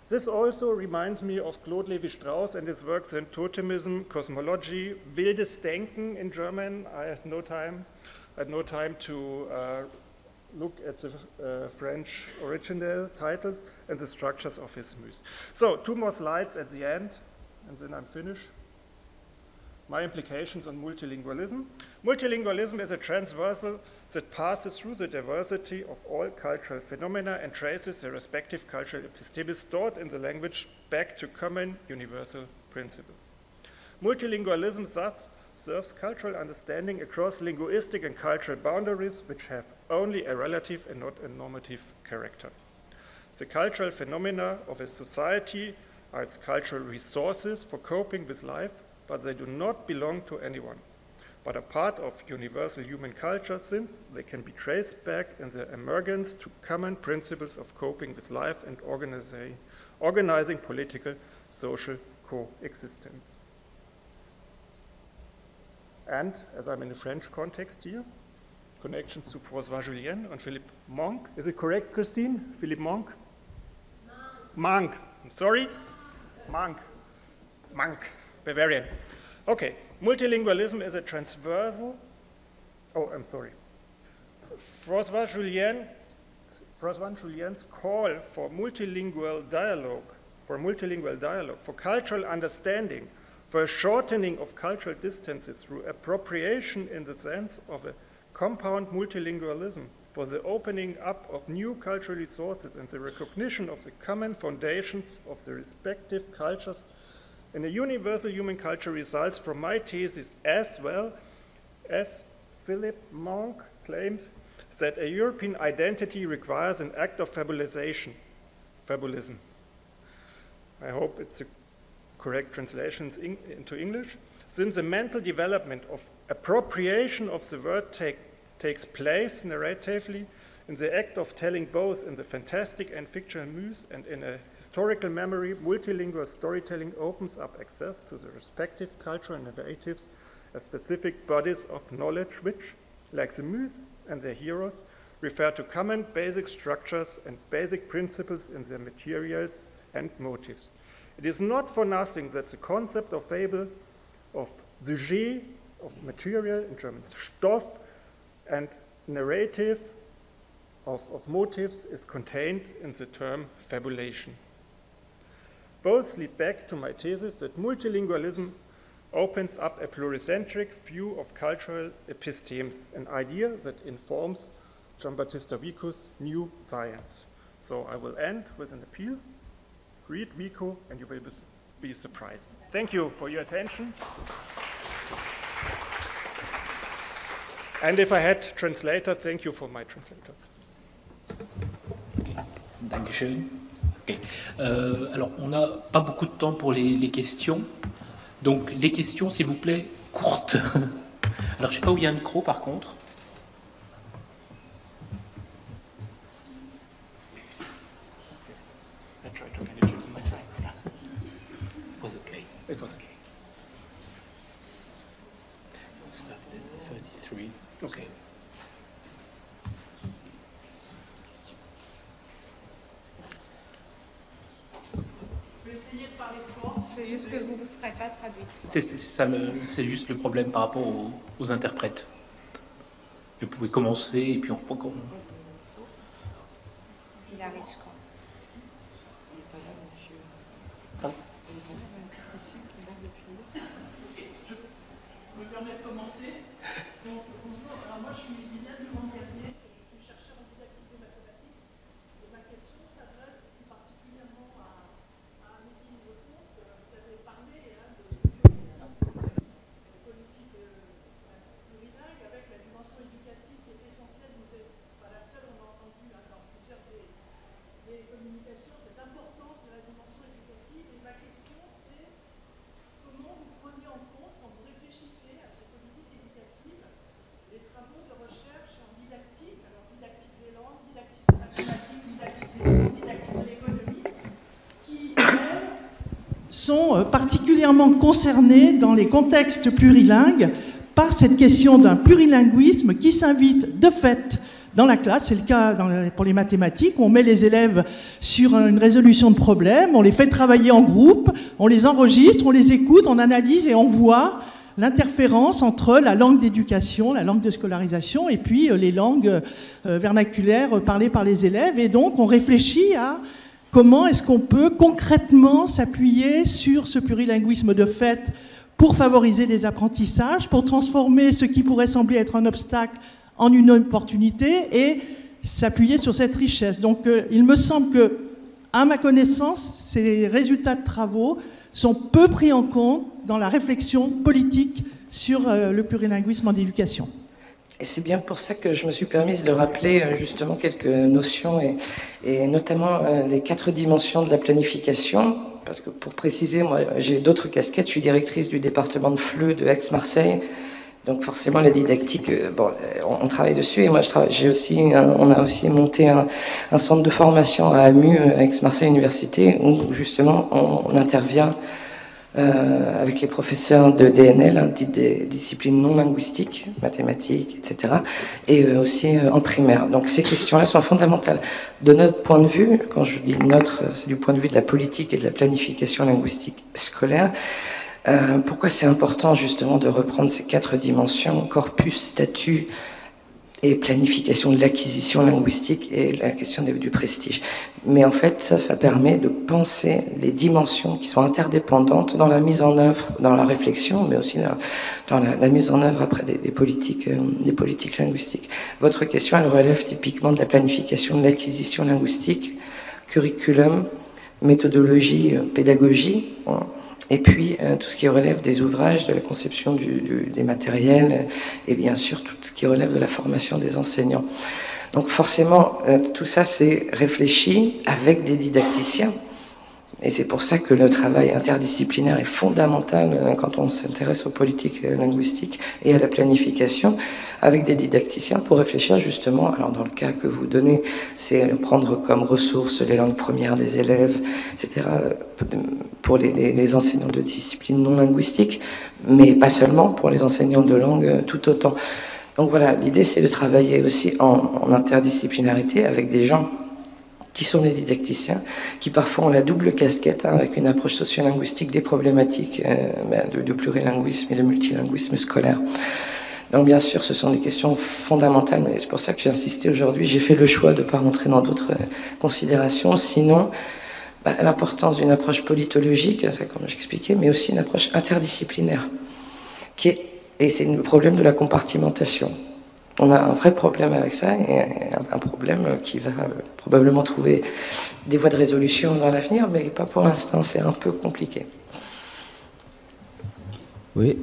This also reminds me of Claude Lévi-Strauss and his works in Totemism, Cosmology, Wildes Denken in German. I had no time to look at the French original titles and the structures of his myths. So 2 more slides at the end, and then I'm finished. My implications on multilingualism. Multilingualism is a transversal that passes through the diversity of all cultural phenomena and traces the respective cultural epistemes stored in the language back to common universal principles. Multilingualism thus serves cultural understanding across linguistic and cultural boundaries which have only a relative and not a normative character. The cultural phenomena of a society are its cultural resources for coping with life, but they do not belong to anyone, but are part of universal human culture since they can be traced back in their emergence to common principles of coping with life and organizing political, social coexistence. And as I'm in a French context here, connections to François Jullien and Philippe Monk. Is it correct, Christine? Philippe Monk? Monk. I'm sorry? Monk. Bavarian. Okay, multilingualism is a transversal, François Jullien's call for multilingual dialogue, for cultural understanding, for a shortening of cultural distances through appropriation in the sense of a compound multilingualism, for the opening up of new cultural resources and the recognition of the common foundations of the respective cultures in a universal human culture results from my thesis, as well as Philippe Monk claimed that a European identity requires an act of fabulism. I hope it's a correct translation into English. Since the mental development of appropriation of the word takes place narratively in the act of telling both in the fantastic and fictional myths and in a historical memory, multilingual storytelling opens up access to the respective cultural narratives as specific bodies of knowledge which, like the myths and their heroes, refer to common basic structures and basic principles in their materials and motives. It is not for nothing that the concept of fable, of Sujet, of material, in German Stoff, and narrative, of motives is contained in the term fabulation. Both lead back to my thesis that multilingualism opens up a pluricentric view of cultural epistemes, an idea that informs Giambattista Vico's new science. So I will end with an appeal. Read Vico and you will be surprised. Thank you for your attention. And if I had translator, thank you for my translators.
Okay. Dankeschön. Okay. Alors, on n'a pas beaucoup de temps pour les questions. Donc, les questions, s'il vous plaît, courtes. Alors, je ne sais pas où il y a un micro, par contre.
I tried to manage it in my time.
It was okay.
It was okay.
We started at 33.
Okay.
C'est juste que vous ne serez pas traduit.
C'est juste le problème par rapport aux interprètes. Vous pouvez commencer et puis on reprend.
Il arrive, je crois.
Pardon.
Je me permets de commencer. Donc, bonjour, alors moi je suis Liliane Dumont-Garnier, je suis chercheur en didactique des mathématiques. Et ma question s'adresse plus particulièrement à Amélie Lecomte. Vous avez parlé de politique plurilingue avec la dimension éducative qui est essentielle. Vous n'êtes pas la seule, on a entendu dans plusieurs des communications cette importance de la dimension éducative. Et ma question c'est comment vous prenez en compte, quand vous réfléchissez à ces politiques éducatives, les travaux de recherche en didactique sont particulièrement concernés dans les contextes plurilingues par cette question d'un plurilinguisme qui s'invite de fait dans la classe. C'est le cas pour les mathématiques. On met les élèves sur une résolution de problèmes, on les fait travailler en groupe, on les enregistre, on les écoute, on analyse et on voit l'interférence entre la langue d'éducation, la langue de scolarisation et puis les langues vernaculaires parlées par les élèves. Et donc on réfléchit à comment est-ce qu'on peut concrètement s'appuyer sur ce plurilinguisme de fait pour favoriser les apprentissages, pour transformer ce qui pourrait sembler être un obstacle en une opportunité et s'appuyer sur cette richesse. Donc il me semble que, à ma connaissance, ces résultats de travaux sont peu pris en compte dans la réflexion politique sur le plurilinguisme en éducation.
Et c'est bien pour ça que je me suis permise de rappeler justement quelques notions et notamment les 4 dimensions de la planification. Parce que pour préciser, moi j'ai d'autres casquettes, je suis directrice du département de FLE de Aix-Marseille. Donc forcément la didactique, bon, on travaille dessus et moi on a aussi monté un centre de formation à AMU, Aix-Marseille Université, où justement on intervient avec les professeurs de DNL, des disciplines non linguistiques, mathématiques, etc. Et aussi en primaire. Donc ces questions-là sont fondamentales. De notre point de vue, quand je dis notre, c'est du point de vue de la politique et de la planification linguistique scolaire. Pourquoi c'est important justement de reprendre ces 4 dimensions, corpus, statut et planification de l'acquisition linguistique et la question du prestige. Mais en fait, ça permet de penser les dimensions qui sont interdépendantes dans la mise en œuvre, dans la réflexion, mais aussi dans la mise en œuvre après des politiques linguistiques. Votre question, elle relève typiquement de la planification de l'acquisition linguistique, curriculum, méthodologie, pédagogie, et puis tout ce qui relève des ouvrages, de la conception des matériels, et bien sûr tout ce qui relève de la formation des enseignants. Donc forcément, tout ça c'est réfléchi avec des didacticiens. Et c'est pour ça que le travail interdisciplinaire est fondamental quand on s'intéresse aux politiques linguistiques et à la planification, avec des didacticiens pour réfléchir justement. Alors dans le cas que vous donnez, c'est prendre comme ressources les langues premières des élèves, etc., pour les enseignants de disciplines non linguistiques, mais pas seulement, pour les enseignants de langue tout autant. Donc voilà, l'idée c'est de travailler aussi en interdisciplinarité avec des gens qui sont des didacticiens, qui parfois ont la double casquette, avec une approche sociolinguistique des problématiques de plurilinguisme et de multilinguisme scolaire. Donc bien sûr, ce sont des questions fondamentales, mais c'est pour ça que j'ai insisté aujourd'hui. J'ai fait le choix de ne pas rentrer dans d'autres considérations, sinon l'importance d'une approche politologique, ça, comme j'expliquais, mais aussi une approche interdisciplinaire, et c'est le problème de la compartimentation. On a un vrai problème avec ça, et un problème qui va probablement trouver des voies de résolution dans l'avenir, mais pas pour l'instant, c'est un peu compliqué.
Oui,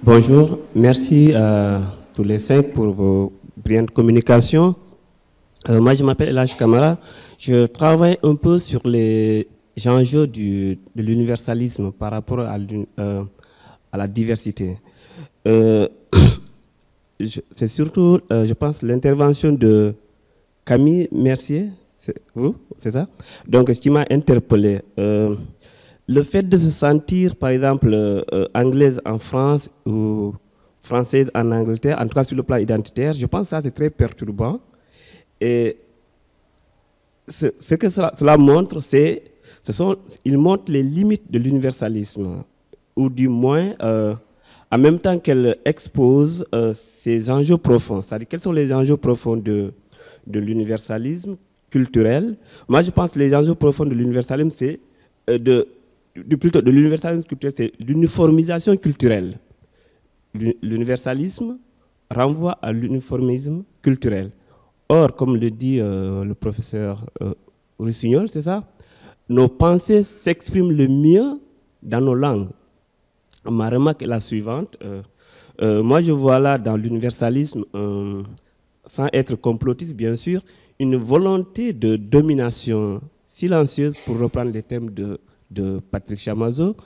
bonjour, merci à tous les 5 pour vos brillantes communications. Moi, je m'appelle Elhaj Kamara, je travaille un peu sur les enjeux de l'universalisme par rapport à la diversité. C'est surtout, je pense, l'intervention de Camille Mercier, c'est vous, c'est ça? Donc, ce qui m'a interpellé, le fait de se sentir, par exemple, anglaise en France ou française en Angleterre, en tout cas sur le plan identitaire, je pense que ça, c'est très perturbant. Et ce que cela montre, il montre les limites de l'universalisme, ou du moins, en même temps qu'elle expose ces enjeux profonds. C'est-à-dire, quels sont les enjeux profonds de l'universalisme culturel? Moi, je pense que les enjeux profonds de l'universalisme, c'est plutôt de l'universalisme culturel, c'est l'uniformisation culturelle. L'universalisme renvoie à l'uniformisme culturel. Or, comme le dit le professeur Russignol, c'est ça, nos pensées s'expriment le mieux dans nos langues. Ma remarque est la suivante. Moi, je vois là dans l'universalisme, sans être complotiste, bien sûr, une volonté de domination silencieuse, pour reprendre les termes de Patrick Chamazo,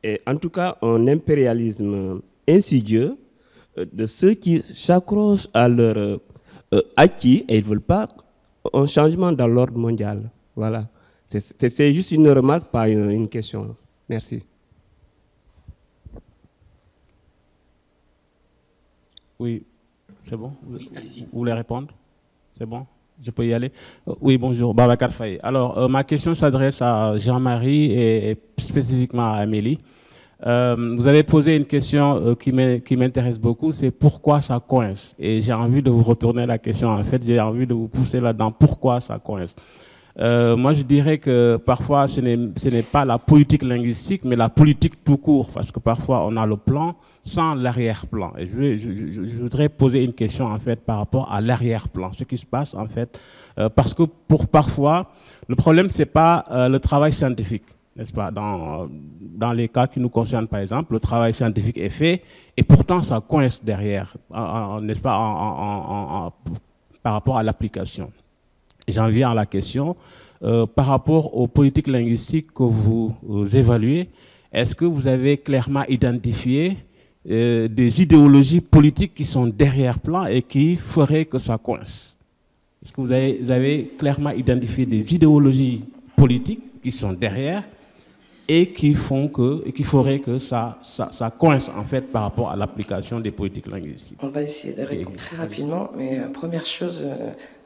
et en tout cas un impérialisme insidieux de ceux qui s'accrochent à leur acquis et ils ne veulent pas un changement dans l'ordre mondial. Voilà. C'est juste une remarque, pas une question. Merci. Oui, c'est bon.
Oui, allez-y.
Vous voulez répondre? C'est bon? Je peux y aller? Oui, bonjour, Babacar Faye. Alors, ma question s'adresse à Jean-Marie et spécifiquement à Amélie. Vous avez posé une question qui m'intéresse beaucoup, c'est pourquoi ça coince. Et j'ai envie de vous retourner la question, en fait, j'ai envie de vous pousser là-dedans, pourquoi ça coince. Moi, je dirais que parfois, ce n'est pas la politique linguistique, mais la politique tout court, parce que parfois, on a le plan sans l'arrière-plan. Et je voudrais poser une question, en fait, par rapport à l'arrière-plan, ce qui se passe, en fait, parce que parfois, le problème, c'est pas le travail scientifique, n'est-ce pas? Dans les cas qui nous concernent, par exemple, le travail scientifique est fait, et pourtant, ça coince derrière, n'est-ce pas, par rapport à l'application. J'en viens à la question, par rapport aux politiques linguistiques que vous évaluez, est-ce que vous avez clairement identifié des idéologies politiques qui sont derrière-plan et qui feraient que ça coince? Est-ce que vous avez clairement identifié des idéologies politiques qui sont derrière et qui feraient que ça coince en fait par rapport à l'application des politiques linguistiques?
On va essayer de répondre très rapidement, mais première chose,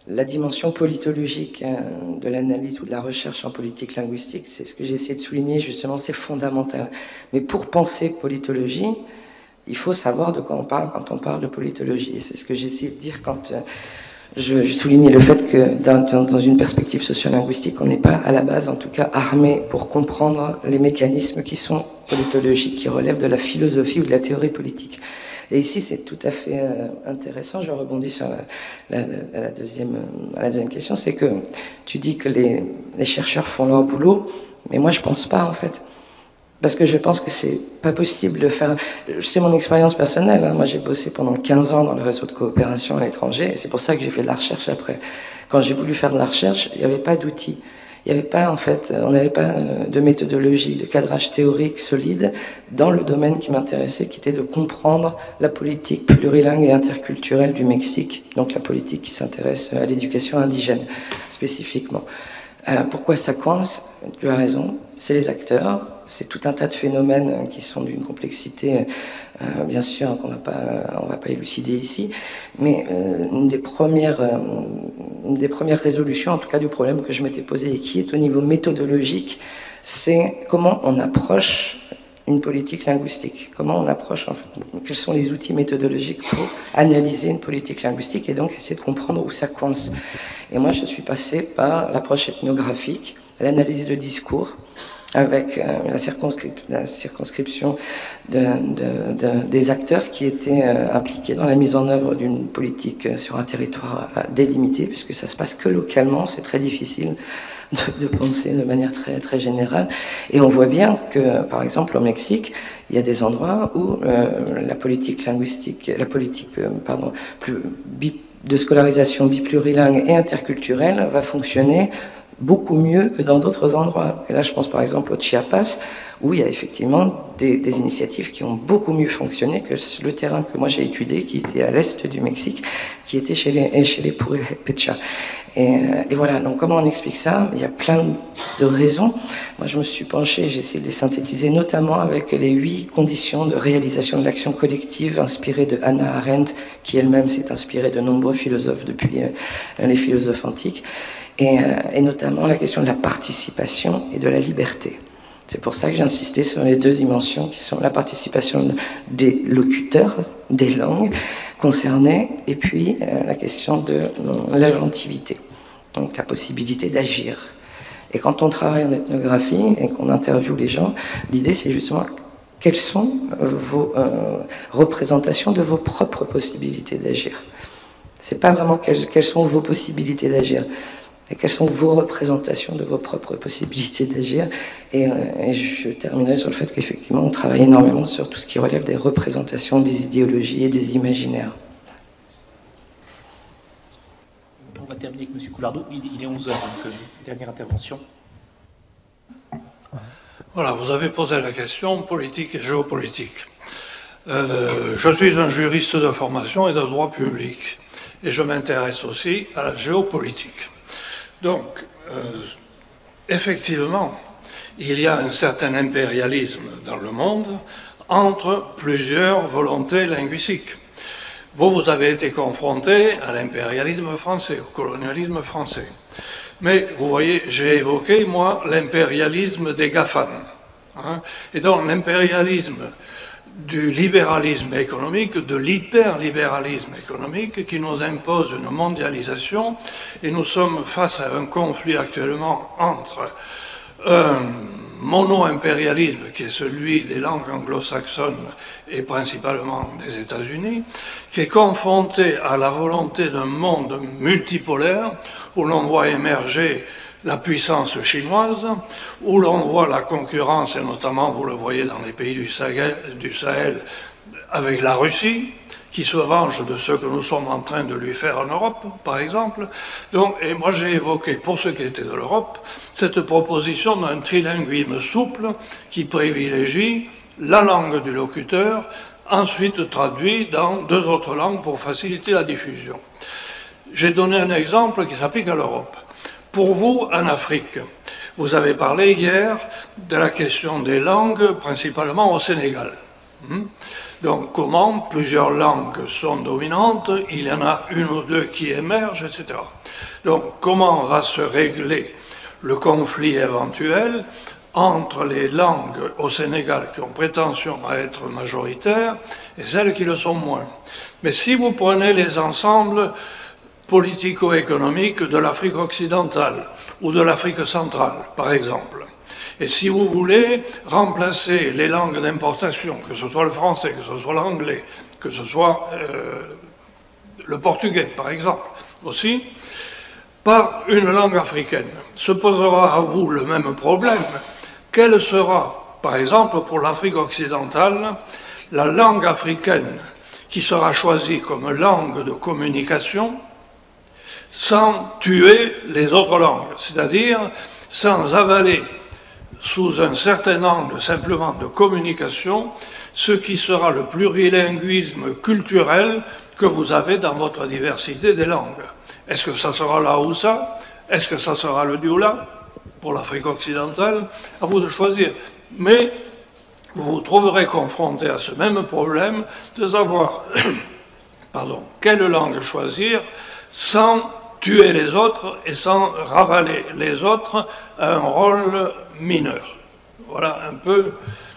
la dimension politologique de l'analyse ou de la recherche en politique linguistique, c'est ce que j'ai essayé de souligner, justement, c'est fondamental. Mais pour penser politologie, il faut savoir de quoi on parle quand on parle de politologie. Et c'est ce que j'ai essayé de dire quand je soulignais le fait que dans une perspective sociolinguistique, on n'est pas à la base, en tout cas, armé pour comprendre les mécanismes qui sont politologiques, qui relèvent de la philosophie ou de la théorie politique. Et ici, c'est tout à fait intéressant. Je rebondis sur la deuxième question. C'est que tu dis que les chercheurs font leur boulot, mais moi, je pense pas, en fait. Parce que je pense que c'est pas possible de faire... C'est mon expérience personnelle. Hein. Moi, j'ai bossé pendant 15 ans dans le réseau de coopération à l'étranger. Et c'est pour ça que j'ai fait de la recherche après. Quand j'ai voulu faire de la recherche, il n'y avait pas d'outils. Il n'y avait pas, en fait, on n'avait pas de méthodologie, de cadrage théorique solide dans le domaine qui m'intéressait, qui était de comprendre la politique plurilingue et interculturelle du Mexique, donc la politique qui s'intéresse à l'éducation indigène spécifiquement. Pourquoi ça coince? Tu as raison, c'est les acteurs, c'est tout un tas de phénomènes qui sont d'une complexité, bien sûr, qu'on on va pas élucider ici, mais une des premières résolutions, en tout cas du problème que je m'étais posé et qui est au niveau méthodologique, c'est comment on approche une politique linguistique. Comment on approche, en fait, quels sont les outils méthodologiques pour analyser une politique linguistique et donc essayer de comprendre où ça coince. Et moi, je suis passé par l'approche ethnographique, l'analyse de discours, avec la circonscription des acteurs qui étaient impliqués dans la mise en œuvre d'une politique sur un territoire délimité, puisque ça se passe que localement, c'est très difficile de penser de manière très, très générale. Et on voit bien que, par exemple, au Mexique, il y a des endroits où la politique linguistique, de scolarisation biplurilingue et interculturelle va fonctionner beaucoup mieux que dans d'autres endroits. Et là, je pense par exemple au Chiapas, où il y a effectivement des initiatives qui ont beaucoup mieux fonctionné que le terrain que moi j'ai étudié, qui était à l'est du Mexique, qui était chez les Purépecha. Et voilà, donc comment on explique ça? Il y a plein de raisons. Moi, je me suis penché, j'ai essayé de les synthétiser, notamment avec les 8 conditions de réalisation de l'action collective inspirées de Hannah Arendt, qui elle-même s'est inspirée de nombreux philosophes depuis les philosophes antiques, et notamment la question de la participation et de la liberté. C'est pour ça que j'ai insisté sur les 2 dimensions qui sont la participation des locuteurs, des langues concernées, et puis la question de l'agentivité, donc la possibilité d'agir. Et quand on travaille en ethnographie et qu'on interviewe les gens, l'idée c'est justement quelles sont vos représentations de vos propres possibilités d'agir. C'est pas vraiment quelles sont vos possibilités d'agir, et quelles sont vos représentations de vos propres possibilités d'agir. Et je terminerai sur le fait qu'effectivement, on travaille énormément sur tout ce qui relève des représentations, des idéologies et des imaginaires.
On va terminer avec M. Coulardeau. Il est 11h, donc dernière intervention.
Voilà, vous avez posé la question politique et géopolitique. Je suis un juriste de formation et de droit public, et je m'intéresse aussi à la géopolitique. Donc, effectivement, il y a un certain impérialisme dans le monde entre plusieurs volontés linguistiques. Vous avez été confronté à l'impérialisme français, au colonialisme français. Mais vous voyez, j'ai évoqué, moi, l'impérialisme des GAFAM. Hein, et donc l'impérialisme du libéralisme économique, de l'hyperlibéralisme économique qui nous impose une mondialisation, et nous sommes face à un conflit actuellement entre un mono-impérialisme qui est celui des langues anglo-saxonnes et principalement des États-Unis, qui est confronté à la volonté d'un monde multipolaire où l'on voit émerger la puissance chinoise, où l'on voit la concurrence, et notamment, vous le voyez dans les pays du Sahel, avec la Russie, qui se venge de ce que nous sommes en train de lui faire en Europe, par exemple. Donc, et moi j'ai évoqué, pour ce qui était de l'Europe, cette proposition d'un trilinguisme souple qui privilégie la langue du locuteur, ensuite traduit dans 2 autres langues pour faciliter la diffusion. J'ai donné un exemple qui s'applique à l'Europe. Pour vous, en Afrique, vous avez parlé hier de la question des langues, principalement au Sénégal. Donc, comment plusieurs langues sont dominantes, il y en a 1 ou 2 qui émergent, etc. Donc, comment va se régler le conflit éventuel entre les langues au Sénégal qui ont prétention à être majoritaires et celles qui le sont moins? Mais si vous prenez les ensembles politico-économique de l'Afrique occidentale ou de l'Afrique centrale, par exemple. Et si vous voulez remplacer les langues d'importation, que ce soit le français, que ce soit l'anglais, que ce soit le portugais, par exemple, aussi, par une langue africaine, se posera à vous le même problème. Quelle sera, par exemple, pour l'Afrique occidentale, la langue africaine qui sera choisie comme langue de communication sans tuer les autres langues, c'est-à-dire sans avaler sous un certain angle simplement de communication ce qui sera le plurilinguisme culturel que vous avez dans votre diversité des langues. Est-ce que ça sera la Hausa? Est-ce que ça sera le Dioula? Pour l'Afrique occidentale, à vous de choisir. Mais vous vous trouverez confronté à ce même problème de savoir quelle langue choisir sans tuer les autres et sans ravaler les autres à un rôle mineur. Voilà un peu.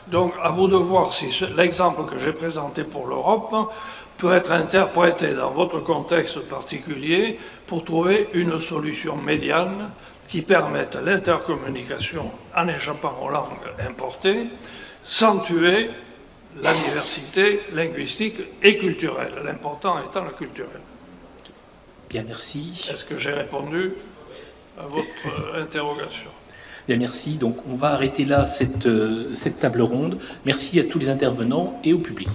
Donc, à vous de voir si l'exemple que j'ai présenté pour l'Europe peut être interprété dans votre contexte particulier pour trouver une solution médiane qui permette l'intercommunication en échappant aux langues importées, sans tuer la diversité linguistique et culturelle, l'important étant le culturel.
Bien, merci.
Est-ce que j'ai répondu à votre interrogation?
Bien, merci. Donc, on va arrêter là cette table ronde. Merci à tous les intervenants et au public.